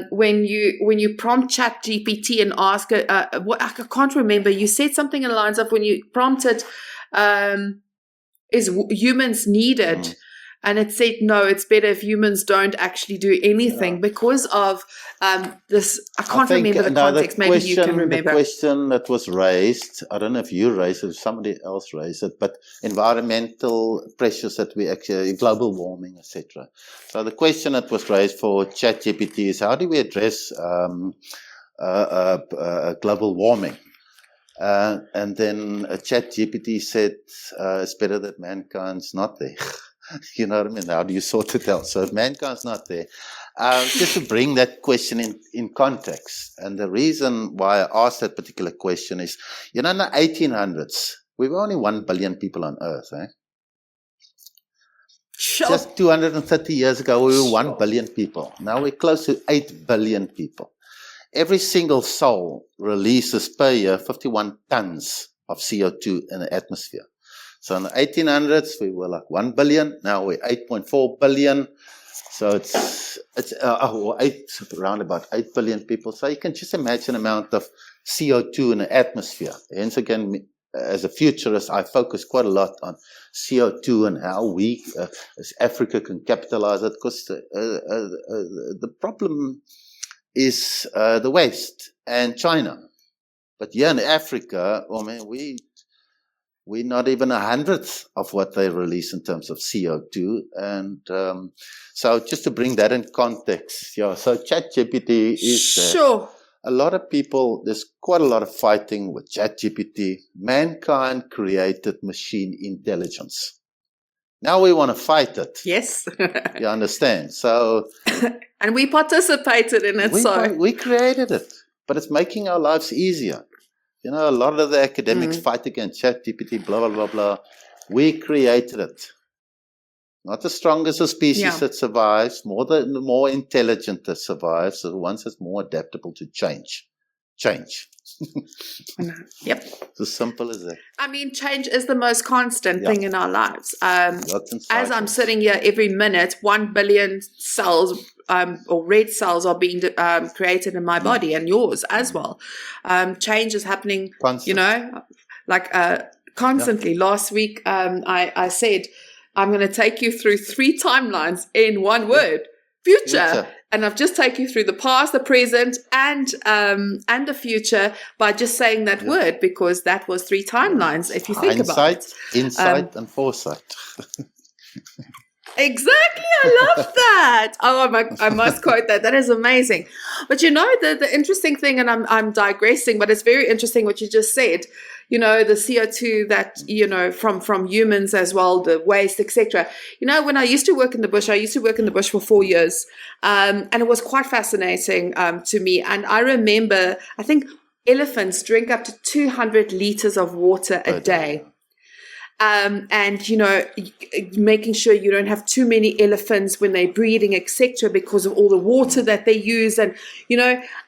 When you prompt Chat GPT and ask it, I can't remember, you said something in the lines of, when you prompted, is humans needed? And it said, no, it's better if humans don't actually do anything because of this. I can't remember the context. Maybe you can remember. The question that was raised, I don't know if you raised it, if somebody else raised it, but environmental pressures that we actually, global warming, etc. So the question that was raised for ChatGPT is, how do we address global warming? And then ChatGPT said, it's better that mankind's not there. You know what I mean? How do you sort it out? So if mankind's not there, just to bring that question in context. And the reason why I asked that particular question is, in the 1800s, we were only 1 billion people on Earth. Sure. Just 230 years ago, we were 1 billion people. Now we're close to 8 billion people. Every single soul releases per year 51 tons of CO2 in the atmosphere. So in the 1800s, we were like 1 billion. Now we're 8.4 billion. So it's around about 8 billion people. So you can just imagine the amount of CO2 in the atmosphere. Hence again, as a futurist, I focus quite a lot on CO2 and how we, as Africa, can capitalize it. Because the problem is the West and China. But here in Africa, we're not even 1/100th of what they release in terms of CO2. And so just to bring that in context, so ChatGPT is sure. A lot of people, there's quite a lot of fighting with ChatGPT. Mankind created machine intelligence. Now we want to fight it. Yes. You understand? So and we participated in it. we created it, but it's making our lives easier. You know, a lot of the academics fight against ChatGPT, blah, blah, blah, blah. We created it. Not the strongest of species that survives, the more intelligent that survives, the ones that's more adaptable to change. Yep. It's as simple as that. I mean, change is the most constant thing in our lives. As I'm sitting here every minute, 1 billion cells or red cells are being created in my body and yours as well. Change is happening, constantly. Last week, I said, I'm going to take you through 3 timelines in one word. Future. And I've just taken you through the past, the present, and the future by just saying that word, because that was 3 timelines, if you think about it. Insight, and foresight. Exactly. I love that. Oh, I must quote that. That is amazing. But the interesting thing, and I'm digressing, but it's very interesting what you just said. The CO2 that, from humans as well, the waste, etc. When I used to work in the bush, for 4 years. And it was quite fascinating to me. And I remember, I think elephants drink up to 200 liters of water a day. And, making sure you don't have too many elephants when they're breeding, etc., because of all the water that they use. And,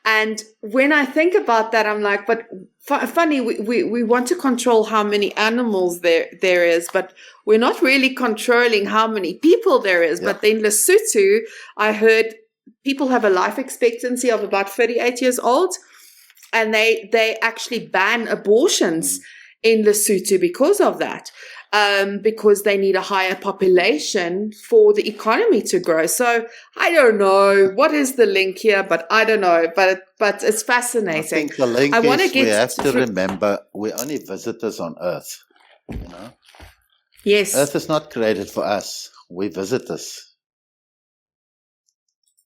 and when I think about that, I'm like, but funny, we want to control how many animals there is, but we're not really controlling how many people there is. But then Lesotho, I heard people have a life expectancy of about 38 years old, and they actually ban abortions in Lesotho because of that, because they need a higher population for the economy to grow. So I don't know what is the link here, but I don't know, but it's fascinating. I think the link is we have to remember we're only visitors on Earth. Yes. Earth is not created for us. We're visitors.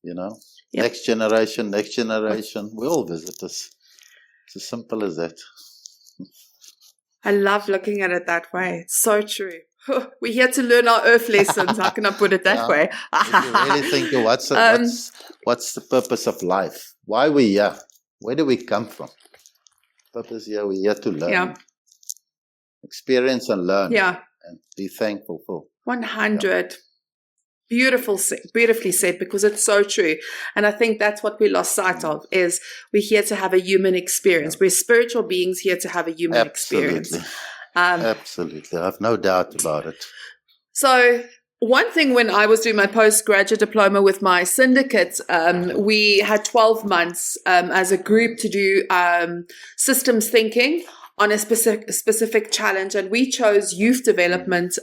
Yep. Next generation, we're all visitors. It's as simple as that. I love looking at it that way. It's so true. We're here to learn our earth lessons. How can I put it that way? If you really think, what's the purpose of life? Why are we here? Where do we come from? Purpose here, we're here to learn. Experience and learn. And be thankful for. 100. Beautifully said, because it's so true. And I think that's what we lost sight of, is we're here to have a human experience. We're spiritual beings here to have a human experience. Absolutely. I have no doubt about it. So one thing, when I was doing my postgraduate diploma with my syndicate, we had 12 months as a group to do systems thinking on a specific challenge, and we chose youth development,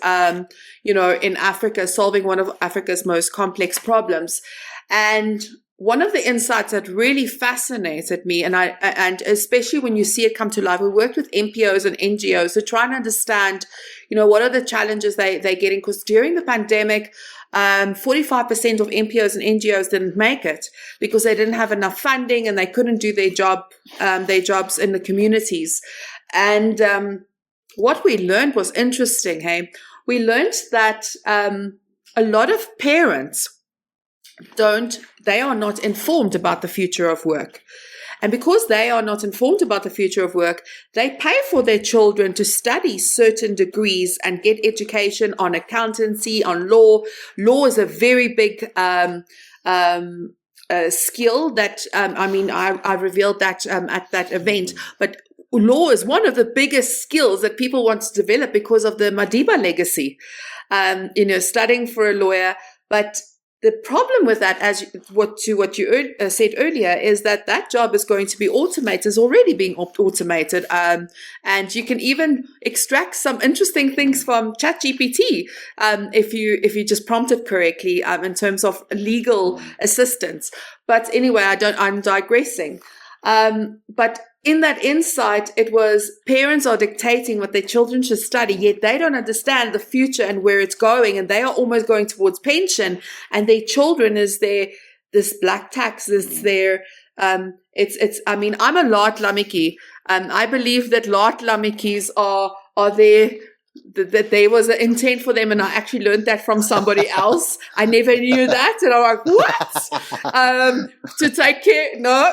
in Africa, solving one of Africa's most complex problems. And one of the insights that really fascinated me, and especially when you see it come to life, we worked with NPOs and NGOs to try and understand, what are the challenges they're getting, because during the pandemic, 45% of NPOs and NGOs didn't make it because they didn't have enough funding and they couldn't do their jobs in the communities. And what we learned was interesting. We learned that a lot of parents they are not informed about the future of work. And because they are not informed about the future of work, they pay for their children to study certain degrees and get education on accountancy, on law. Law is a very big skill that, I revealed that at that event. But law is one of the biggest skills that people want to develop because of the Madiba legacy, studying for a lawyer. But the problem with that, what you said earlier, is that job is going to be automated, is already being automated. And you can even extract some interesting things from ChatGPT if you just prompt it correctly in terms of legal assistance. But anyway, I'm digressing. But in that insight, it was parents are dictating what their children should study, yet they don't understand the future and where it's going, and they are almost going towards pension, and their children is this black tax, this their I'm a Laat Lamiki. I believe that Laat Lamikis are there that there was an intent for them, and I actually learned that from somebody else. I never knew that, and I'm like, what? To take care? No.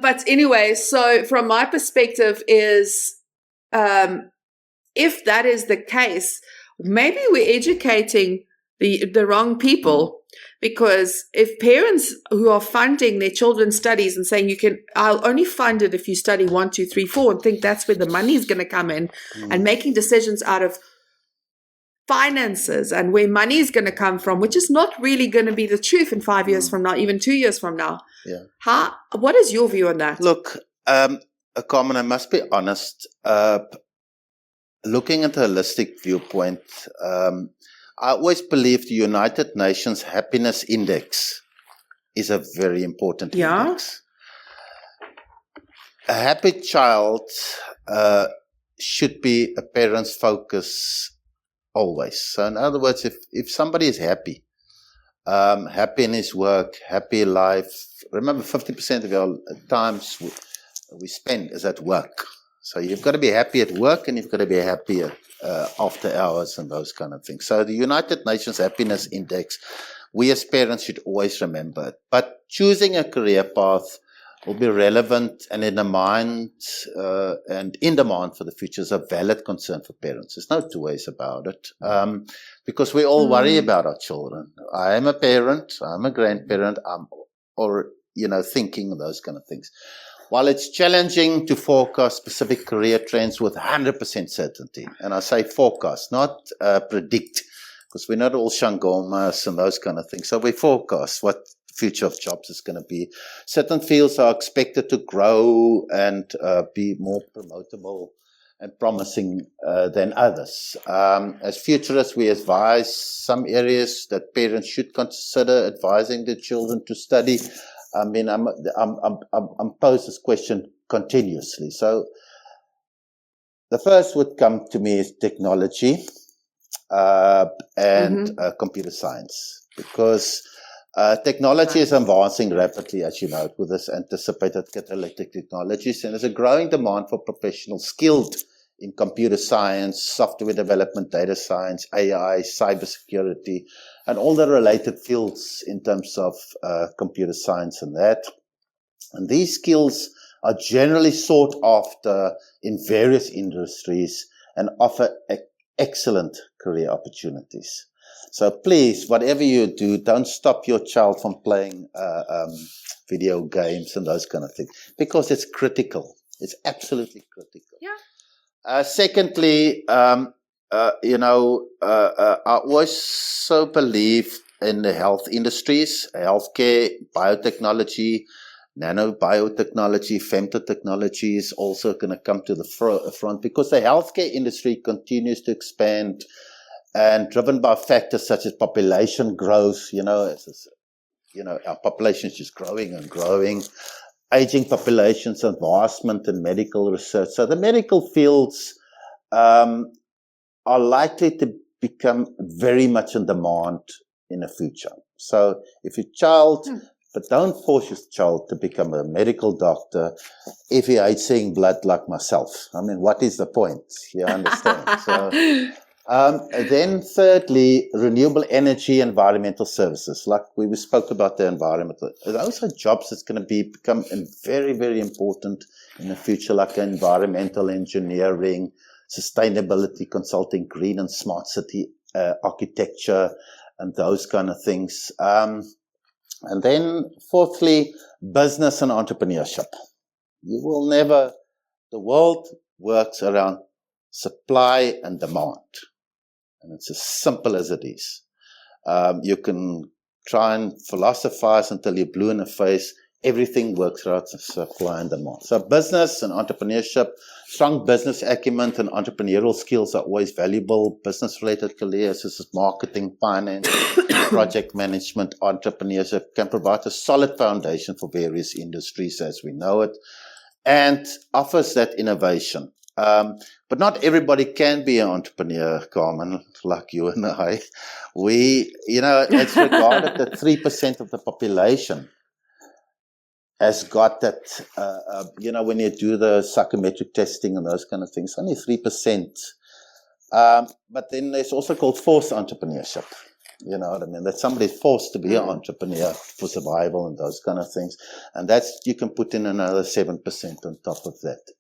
But anyway, so from my perspective is, if that is the case, maybe we're educating the wrong people. Because if parents who are funding their children's studies and saying I'll only fund it if you study 1, 2, 3, 4, and think that's where the money is going to come in, and making decisions out of finances and where money is going to come from, which is not really going to be the truth in 5 years from now, even 2 years from now. Yeah. What is your view on that? Look, Carmen, I must be honest. Looking at a holistic viewpoint, I always believe the United Nations Happiness Index is a very important index. A happy child should be a parent's focus always. So in other words, if somebody is happy in his work, happy in life, remember 50% of our time we spend is at work. So you've got to be happy at work, and you've got to be happy after hours and those kind of things. So the United Nations Happiness Index, we as parents should always remember it. But choosing a career path will be relevant and in demand for the future is a valid concern for parents. There's no two ways about it, because we all worry about our children. I am a parent, I'm a grandparent, thinking of those kind of things. While it's challenging to forecast specific career trends with 100% certainty, and I say forecast, not predict, because we're not all Shangomas and those kind of things. So we forecast what the future of jobs is going to be. Certain fields are expected to grow and be more promotable and promising than others. As futurists, we advise some areas that parents should consider advising their children to study. I mean, I'm posed this question continuously. So the first would come to me is technology and computer science, because technology is advancing rapidly, as you know, with this anticipated catalytic technologies, and there's a growing demand for professionals skilled in computer science, software development, data science, AI, cybersecurity, and all the related fields in terms of computer science and that. And these skills are generally sought after in various industries and offer excellent career opportunities. So please, whatever you do, don't stop your child from playing video games and those kind of things, because it's critical. It's absolutely critical. Yeah. Secondly, I also believe in the health industries, healthcare, biotechnology, nanobiotechnology, femtotechnology is also going to come to the front, because the healthcare industry continues to expand and driven by factors such as population growth. Our population is just growing and growing. Aging populations, advancement in medical research. So the medical fields are likely to become very much in demand in the future. So if your child, but don't force your child to become a medical doctor if he hates seeing blood like myself. I mean, what is the point? You understand? So, then thirdly, renewable energy, environmental services. Like we spoke about the environment. Those are jobs that's going to become very, very important in the future, like environmental engineering, sustainability consulting, green and smart city architecture, and those kind of things. And then fourthly, business and entrepreneurship. The world works around supply and demand. And it's as simple as it is. You can try and philosophize until you're blue in the face. Everything works around supply and demand. So business and entrepreneurship, strong business acumen and entrepreneurial skills are always valuable. Business-related careers such as marketing, finance, project management, entrepreneurship can provide a solid foundation for various industries as we know it, and offers that innovation. But not everybody can be an entrepreneur, Carmen, like you and I. It's regarded that 3% of the population has got that, when you do the psychometric testing and those kind of things, only 3% But then there's also called forced entrepreneurship. You know what I mean? That somebody's forced to be an entrepreneur for survival and those kind of things. And that's, you can put in another 7% on top of that.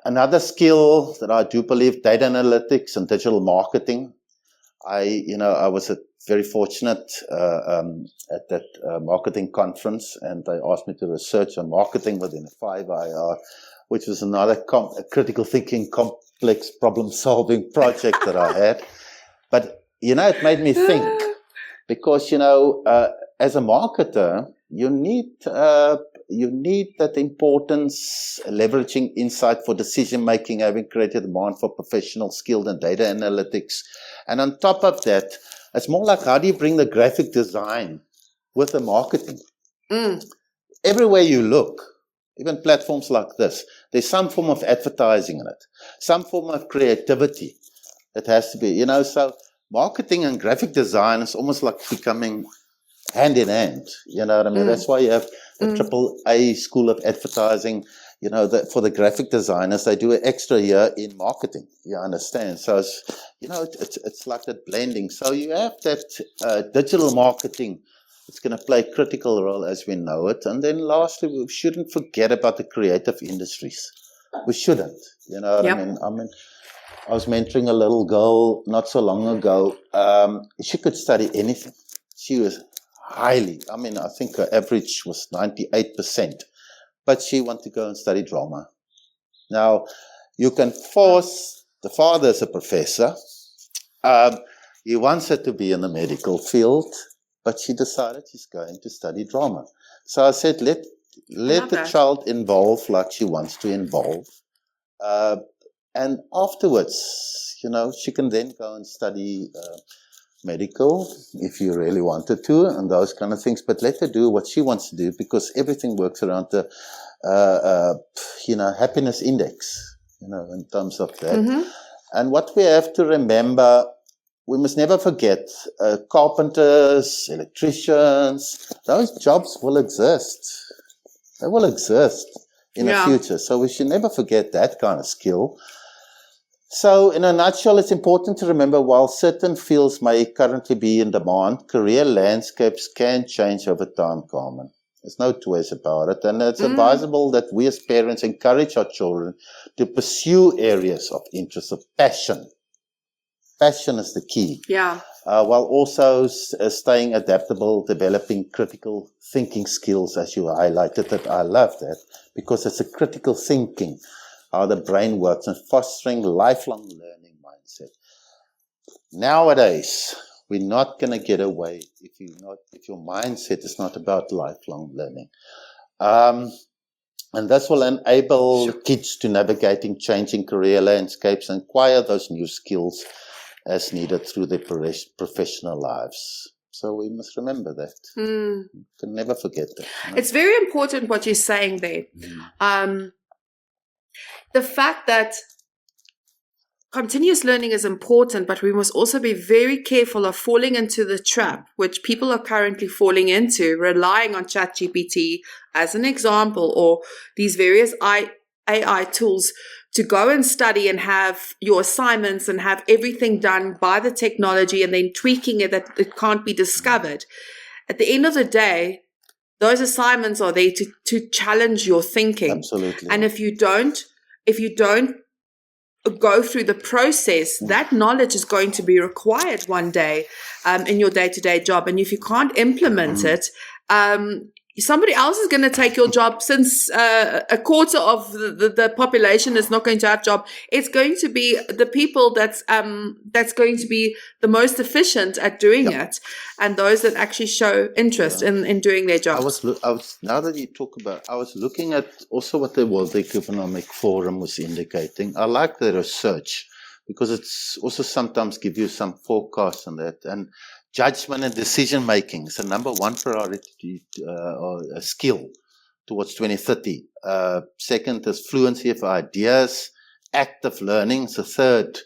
Another skill that I do believe, data analytics and digital marketing. I was very fortunate at that marketing conference, and they asked me to research on marketing within a 5IR, which was another critical thinking, complex problem-solving project that I had. But, it made me think, because, as a marketer, you need that importance, leveraging insight for decision-making, having created demand for professional skill and data analytics. And on top of that, it's more like, how do you bring the graphic design with the marketing? Everywhere you look, even platforms like this, there's some form of advertising in it, some form of creativity. It has to be, so marketing and graphic design is almost like becoming hand in hand. You know what I mean? That's why you have the AAA School of Advertising. For the graphic designers, they do an extra year in marketing. You understand? So it's like that blending. So you have that digital marketing. It's going to play a critical role as we know it. And then lastly, we shouldn't forget about the creative industries. We shouldn't. You know what I mean? I was mentoring a little girl not so long ago. She could study anything. She was I think her average was 98%. But she wanted to go and study drama. Now, you can force, the father is a professor. He wants her to be in the medical field, but she decided she's going to study drama. So I said, let the child involve like she wants to involve. And afterwards, she can then go and study medical if you really wanted to, and those kind of things. But let her do what she wants to do, because everything works around the, happiness index, in terms of that. And what we have to remember, we must never forget, carpenters, electricians, those jobs will exist. They will exist in the future. So we should never forget that kind of skill. So in a nutshell, it's important to remember, while certain fields may currently be in demand, career landscapes can change over time, Carmen. There's no two ways about it. And it's advisable that we as parents encourage our children to pursue areas of interest, of passion. Passion is the key. While also staying adaptable, developing critical thinking skills, as you highlighted. That I love that, because it's a critical thinking, how the brain works, and fostering lifelong learning mindset. Nowadays, we're not going to get away if your mindset is not about lifelong learning. And this will enable kids to navigating changing career landscapes and acquire those new skills as needed through their professional lives. So we must remember that. We can never forget that. It's very important what you're saying there. The fact that continuous learning is important, but we must also be very careful of falling into the trap, which people are currently falling into, relying on ChatGPT as an example, or these various AI tools to go and study and have your assignments and have everything done by the technology, and then tweaking it that it can't be discovered. At the end of the day, those assignments are there to challenge your thinking. Absolutely. And if you don't go through the process, that knowledge is going to be required one day in your day-to-day job. And if you can't implement it, somebody else is going to take your job, since a quarter of the population is not going to have a job. It's going to be the people that's going to be the most efficient at doing it, and those that actually show interest in doing their job. Now that you talk about, I was looking at also what the World Economic Forum was indicating. I like the research, because it's also sometimes give you some forecasts on that. And judgment and decision making is the number one priority or a skill towards 2030. Second is fluency of ideas. Active learning is the third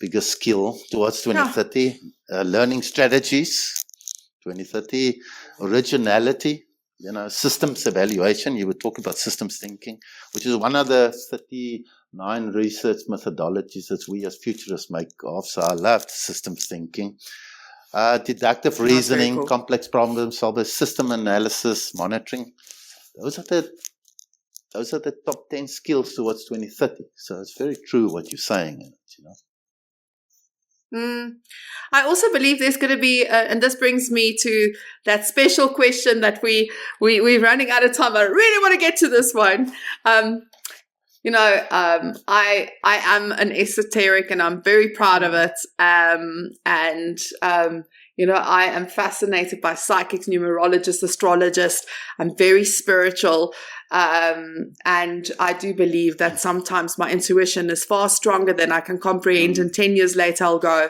biggest skill towards 2030. Learning strategies, 2030. Originality, systems evaluation. You would talk about systems thinking, which is one of the 39 research methodologies that we as futurists make of. So I loved systems thinking. Deductive reasoning, cool. complex problem solving, system analysis, monitoring. Those are the top 10 skills towards 2030. So it's very true what you're saying. I also believe there's going to be, and this brings me to that special question that we're running out of time. I really want to get to this one. I am an esoteric, and I'm very proud of it. I am fascinated by psychics, numerologists, astrologists. I'm very spiritual. And I do believe that sometimes my intuition is far stronger than I can comprehend. And 10 years later, I'll go,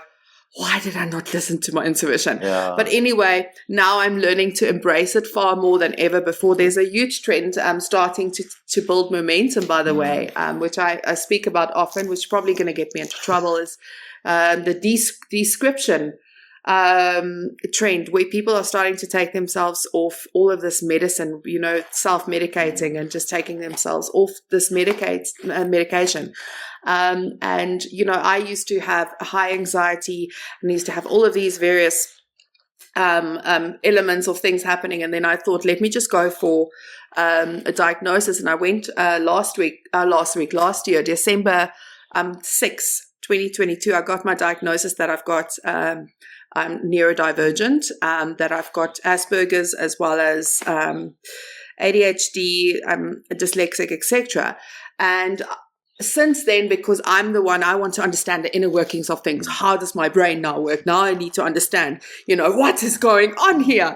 why did I not listen to my intuition? Yeah. But anyway, now I'm learning to embrace it far more than ever before. There's a huge trend starting to build momentum, by the way, which I speak about often, which is probably going to get me into trouble, is the description trend, where people are starting to take themselves off all of this medicine, self-medicating and just taking themselves off this medication. I used to have high anxiety and used to have all of these various elements of things happening. And then I thought, let me just go for a diagnosis. And I went last year, December 6, 2022, I got my diagnosis that I've got I'm neurodivergent, that I've got Asperger's as well as ADHD, dyslexic, etc. And since then, because I'm the one, I want to understand the inner workings of things. How does my brain now work? Now I need to understand, what is going on here.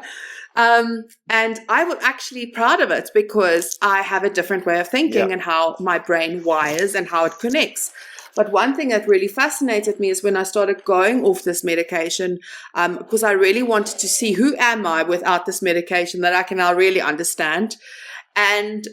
And I was actually proud of it because I have a different way of thinking and how my brain wires and how it connects. But one thing that really fascinated me is when I started going off this medication, because I really wanted to see who am I without this medication that I can now really understand. And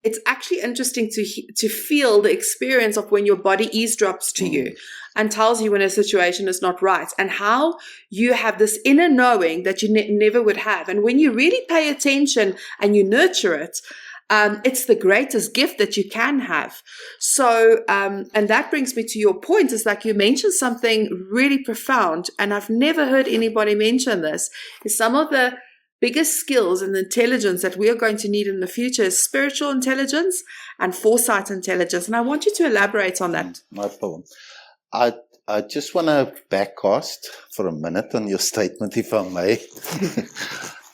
it's actually interesting to feel the experience of when your body eavesdrops to you and tells you when a situation is not right, and how you have this inner knowing that you never would have. And when you really pay attention and you nurture it, it's the greatest gift that you can have. So, and that brings me to your point, is like you mentioned something really profound, and I've never heard anybody mention this, is some of the biggest skills and intelligence that we are going to need in the future is spiritual intelligence and foresight intelligence. And I want you to elaborate on that. No problem. I just want to backcast for a minute on your statement, if I may.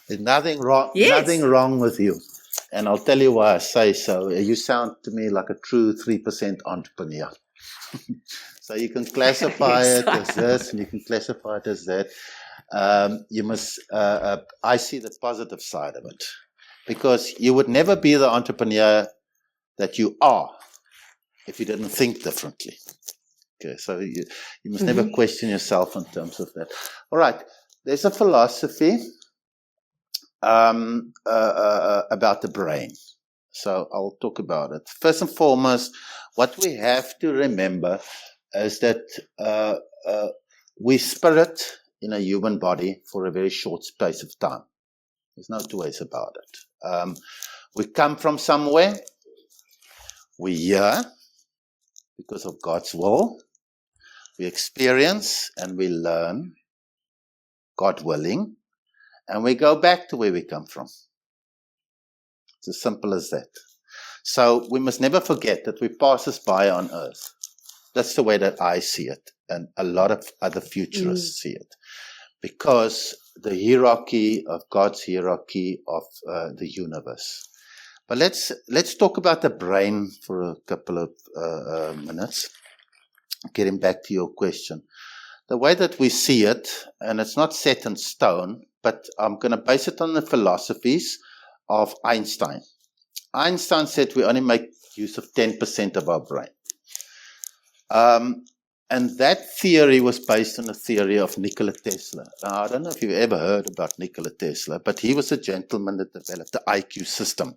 There's nothing wrong with you. And I'll tell you why I say so. You sound to me like a true 3% entrepreneur. So you can classify it as this, and you can classify it as that. You must. I see the positive side of it, because you would never be the entrepreneur that you are if you didn't think differently. Okay, so you must never question yourself in terms of that. All right, there's a philosophy about the brain. So I'll talk about it. First and foremost, what we have to remember is that we spirit in a human body for a very short space of time. There's no two ways about it. We come from somewhere. We hear because of God's will. We experience and we learn, God willing, and we go back to where we come from. It's as simple as that. So we must never forget that we pass us by on earth. That's the way that I see it, and a lot of other futurists see it. Because the hierarchy of God's hierarchy of the universe. But let's talk about the brain for a couple of minutes. Getting back to your question. The way that we see it, and it's not set in stone, but I'm going to base it on the philosophies of Einstein. Einstein said we only make use of 10% of our brain. And that theory was based on the theory of Nikola Tesla. Now, I don't know if you've ever heard about Nikola Tesla, but he was a gentleman that developed the IQ system.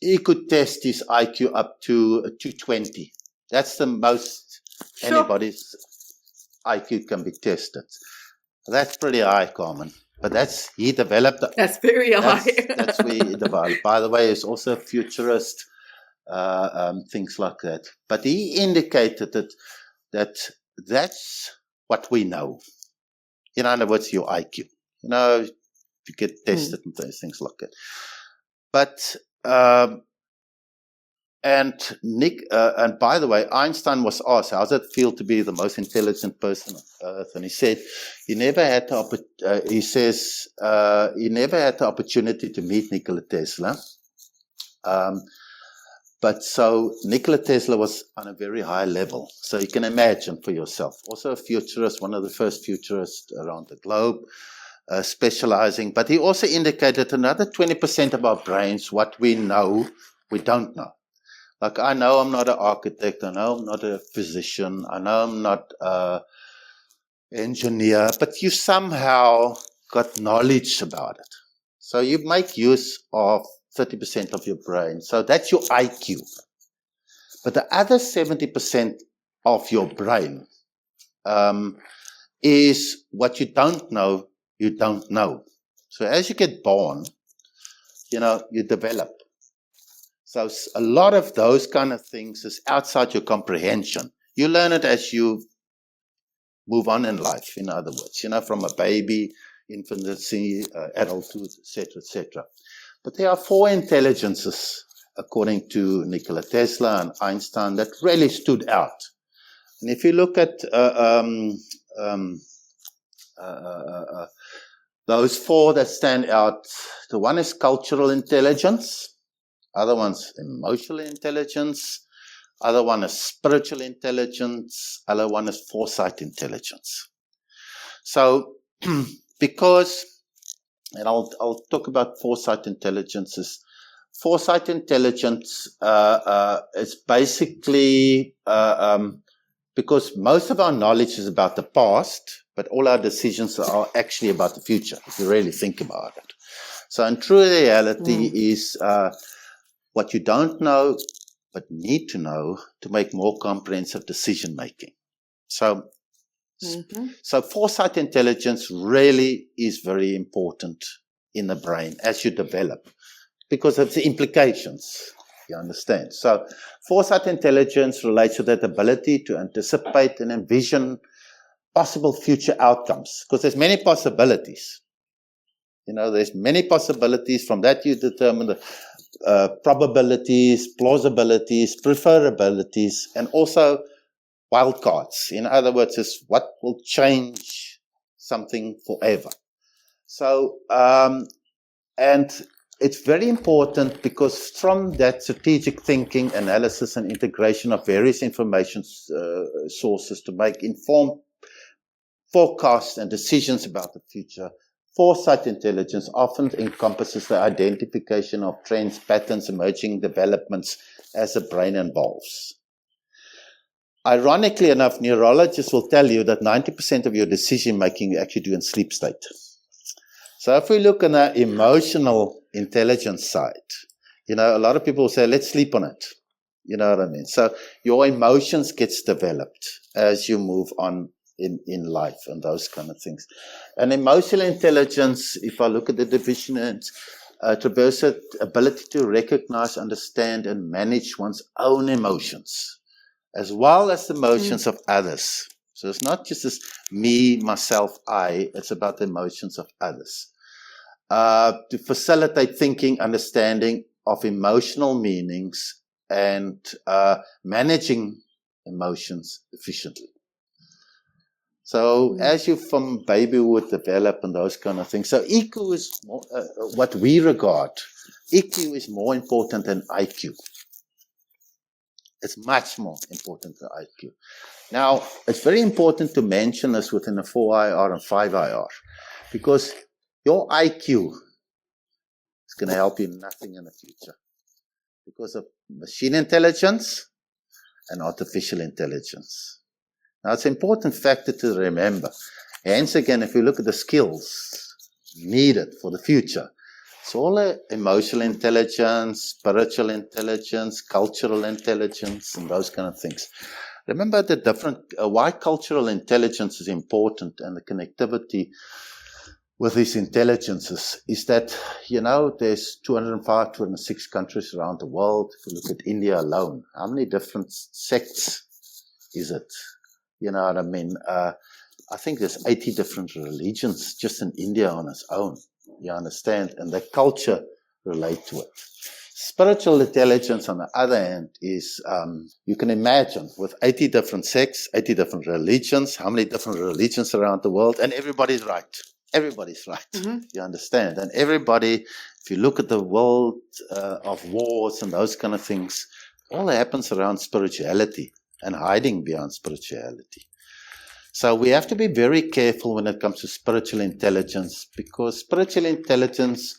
He could test his IQ up to 220. That's the most anybody's IQ can be tested. That's pretty high, Carmen. But he developed. That's very high. That's where he developed. By the way, he's also a futurist, things like that. But he indicated that that's what we know. In other words, your IQ. You get tested and things like that. But and by the way, Einstein was asked, how does it feel to be the most intelligent person on earth? And he said he never had the opportunity to meet Nikola Tesla. But so Nikola Tesla was on a very high level. So you can imagine for yourself. Also a futurist, one of the first futurists around the globe, specializing. But he also indicated another 20% of our brains, what we know, we don't know. Like I know I'm not an architect. I know I'm not a physician. I know I'm not an engineer. But you somehow got knowledge about it. So you make use of 30% of your brain. So that's your IQ. But the other 70% of your brain is what you don't know, you don't know. So as you get born, you develop. So a lot of those kind of things is outside your comprehension. You learn it as you move on in life, in other words, from a baby, infancy, adulthood, etc., etc. But there are 4 intelligences, according to Nikola Tesla and Einstein, that really stood out. And if you look at those 4 that stand out, the one is cultural intelligence, other one's emotional intelligence, other one is spiritual intelligence, other one is foresight intelligence. So, because, and I'll talk about foresight intelligence. Foresight intelligence is basically because most of our knowledge is about the past, but all our decisions are actually about the future, if you really think about it. So in true reality is what you don't know, but need to know to make more comprehensive decision making. So foresight intelligence really is very important in the brain as you develop because of the implications, you understand. So foresight intelligence relates to that ability to anticipate and envision possible future outcomes because there's many possibilities. There's many possibilities. From that you determine the probabilities, plausibilities, preferabilities, and also wildcards. In other words, is what will change something forever. So, and it's very important because from that strategic thinking, analysis, and integration of various information sources to make informed forecasts and decisions about the future, foresight intelligence often encompasses the identification of trends, patterns, emerging developments as the brain evolves. Ironically enough, neurologists will tell you that 90% of your decision making you actually do in sleep state. So if we look on the emotional intelligence side, a lot of people will say, let's sleep on it. You know what I mean? So your emotions gets developed as you move on in life and those kind of things. And emotional intelligence, if I look at the division, it's traversal ability to recognize, understand, and manage one's own emotions, as well as the emotions of others. So it's not just this me, myself, I. It's about the emotions of others. To facilitate thinking, understanding of emotional meanings, and managing emotions efficiently. So as you from babyhood develop and those kind of things. So EQ is more, what we regard. EQ is more important than IQ. It's much more important than IQ. Now, it's very important to mention this within a 4IR and 5IR because your IQ is going to help you nothing in the future because of machine intelligence and artificial intelligence. Now, it's an important factor to remember. Hence, again, if you look at the skills needed for the future, it's all emotional intelligence, spiritual intelligence, cultural intelligence, and those kind of things. Remember the different, why cultural intelligence is important and the connectivity. with these intelligences is that, there's 205, 206 countries around the world. If you look at India alone, how many different sects is it? You know what I mean? I think there's 80 different religions just in India on its own. You understand? And the culture relate to it. Spiritual intelligence, on the other hand, is, you can imagine, with 80 different sects, 80 different religions, how many different religions around the world, and everybody's right. Everybody's right. Mm-hmm. You understand? And everybody, if you look at the world of wars and those kind of things, all that happens around spirituality and hiding behind spirituality. So we have to be very careful when it comes to spiritual intelligence, because spiritual intelligence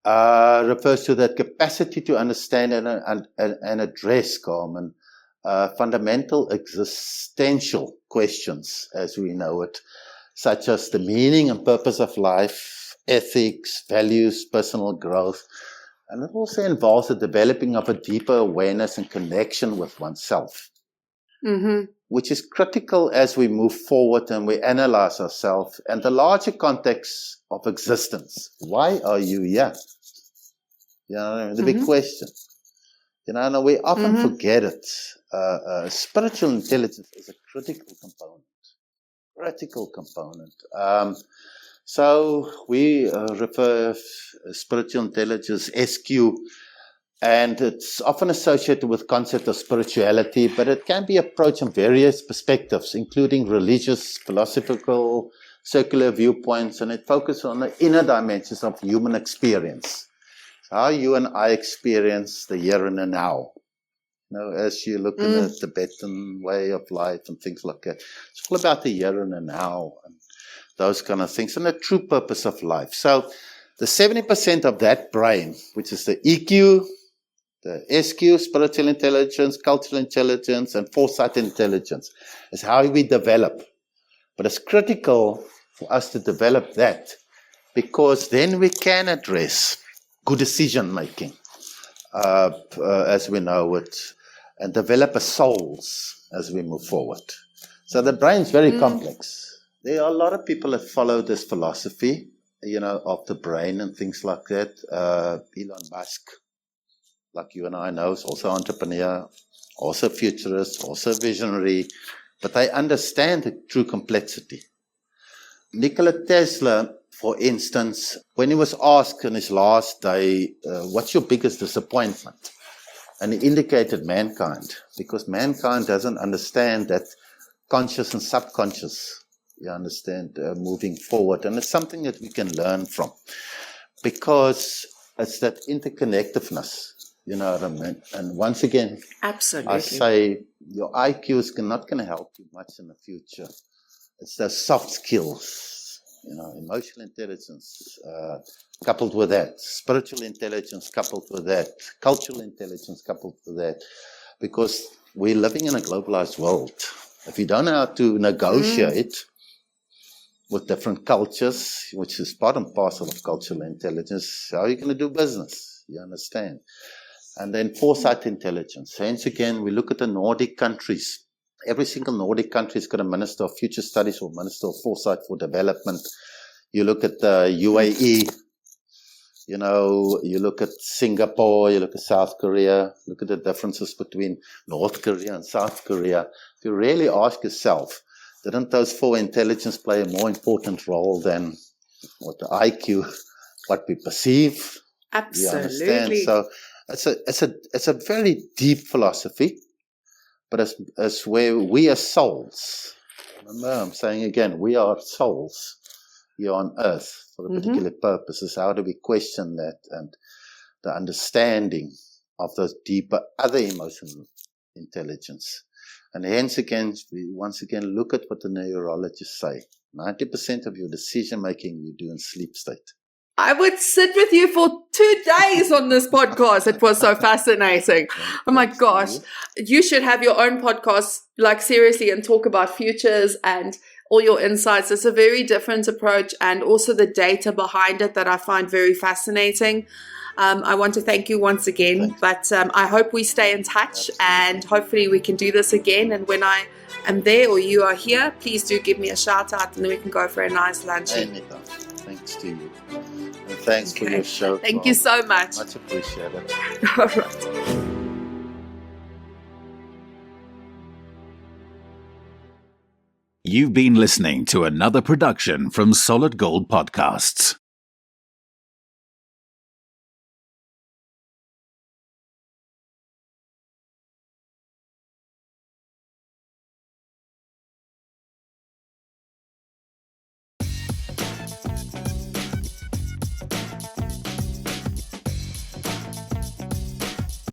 refers to that capacity to understand and address, Carmen, fundamental existential questions as we know it, such as the meaning and purpose of life, ethics, values, personal growth. And it also involves the developing of a deeper awareness and connection with oneself, which is critical as we move forward and we analyze ourselves and the larger context of existence. Why are you here? The big question. And we often forget it. Spiritual intelligence is a critical component. So we refer spiritual intelligence, SQ, and it's often associated with concept of spirituality, but it can be approached from various perspectives, including religious, philosophical, circular viewpoints, and it focuses on the inner dimensions of human experience. How you and I experience the here and the now. As you look at the Tibetan way of life and things like that. It's all about the here and the now and those kind of things and the true purpose of life. So the 70% of that brain, which is the EQ, the SQ, spiritual intelligence, cultural intelligence, and foresight intelligence, is how we develop. But it's critical for us to develop that because then we can address good decision making, as we know it, and develop a souls as we move forward. So the brain is very complex. There are a lot of people that follow this philosophy, of the brain and things like that. Elon Musk, like you and I know, is also an entrepreneur, also futurist, also visionary, but they understand the true complexity. Nikola Tesla, for instance, when he was asked on his last day, what's your biggest disappointment? And he indicated mankind, because mankind doesn't understand that conscious and subconscious, moving forward. And it's something that we can learn from, because it's that interconnectedness, you know what I mean? And once again, absolutely, I say your IQ is not going to help you much in the future. It's those soft skills. Emotional intelligence coupled with that, spiritual intelligence coupled with that, cultural intelligence coupled with that, because we're living in a globalized world. If you don't know how to negotiate with different cultures, which is part and parcel of cultural intelligence, how are you going to do business? You understand? And then foresight intelligence. Hence again, we look at the Nordic countries. Every single Nordic country has got a Minister of Future Studies or Minister of Foresight for Development. You look at the UAE, you look at Singapore, you look at South Korea, look at the differences between North Korea and South Korea. If you really ask yourself, didn't those four intelligence play a more important role than what the IQ, what we perceive? Absolutely. You understand? So it's a very deep philosophy. But it's where we are souls. Remember, I'm saying again, we are souls here on earth for a particular purpose. How do we question that and the understanding of those deeper other emotional intelligence? And hence again, we once again look at what the neurologists say. 90% of your decision making you do in sleep state. I would sit with you for 2 days on this podcast. It was so fascinating. Oh my gosh. You should have your own podcast, like seriously, and talk about futures and all your insights. It's a very different approach, and also the data behind it that I find very fascinating. I want to thank you once again, but I hope we stay in touch and hopefully we can do this again. And when I am there or you are here, please do give me a shout out and then we can go for a nice lunch. Anytime. Thanks to you. And thanks for your show. Thank you so much. Much appreciated. All right. You've been listening to another production from Solid Gold Podcasts.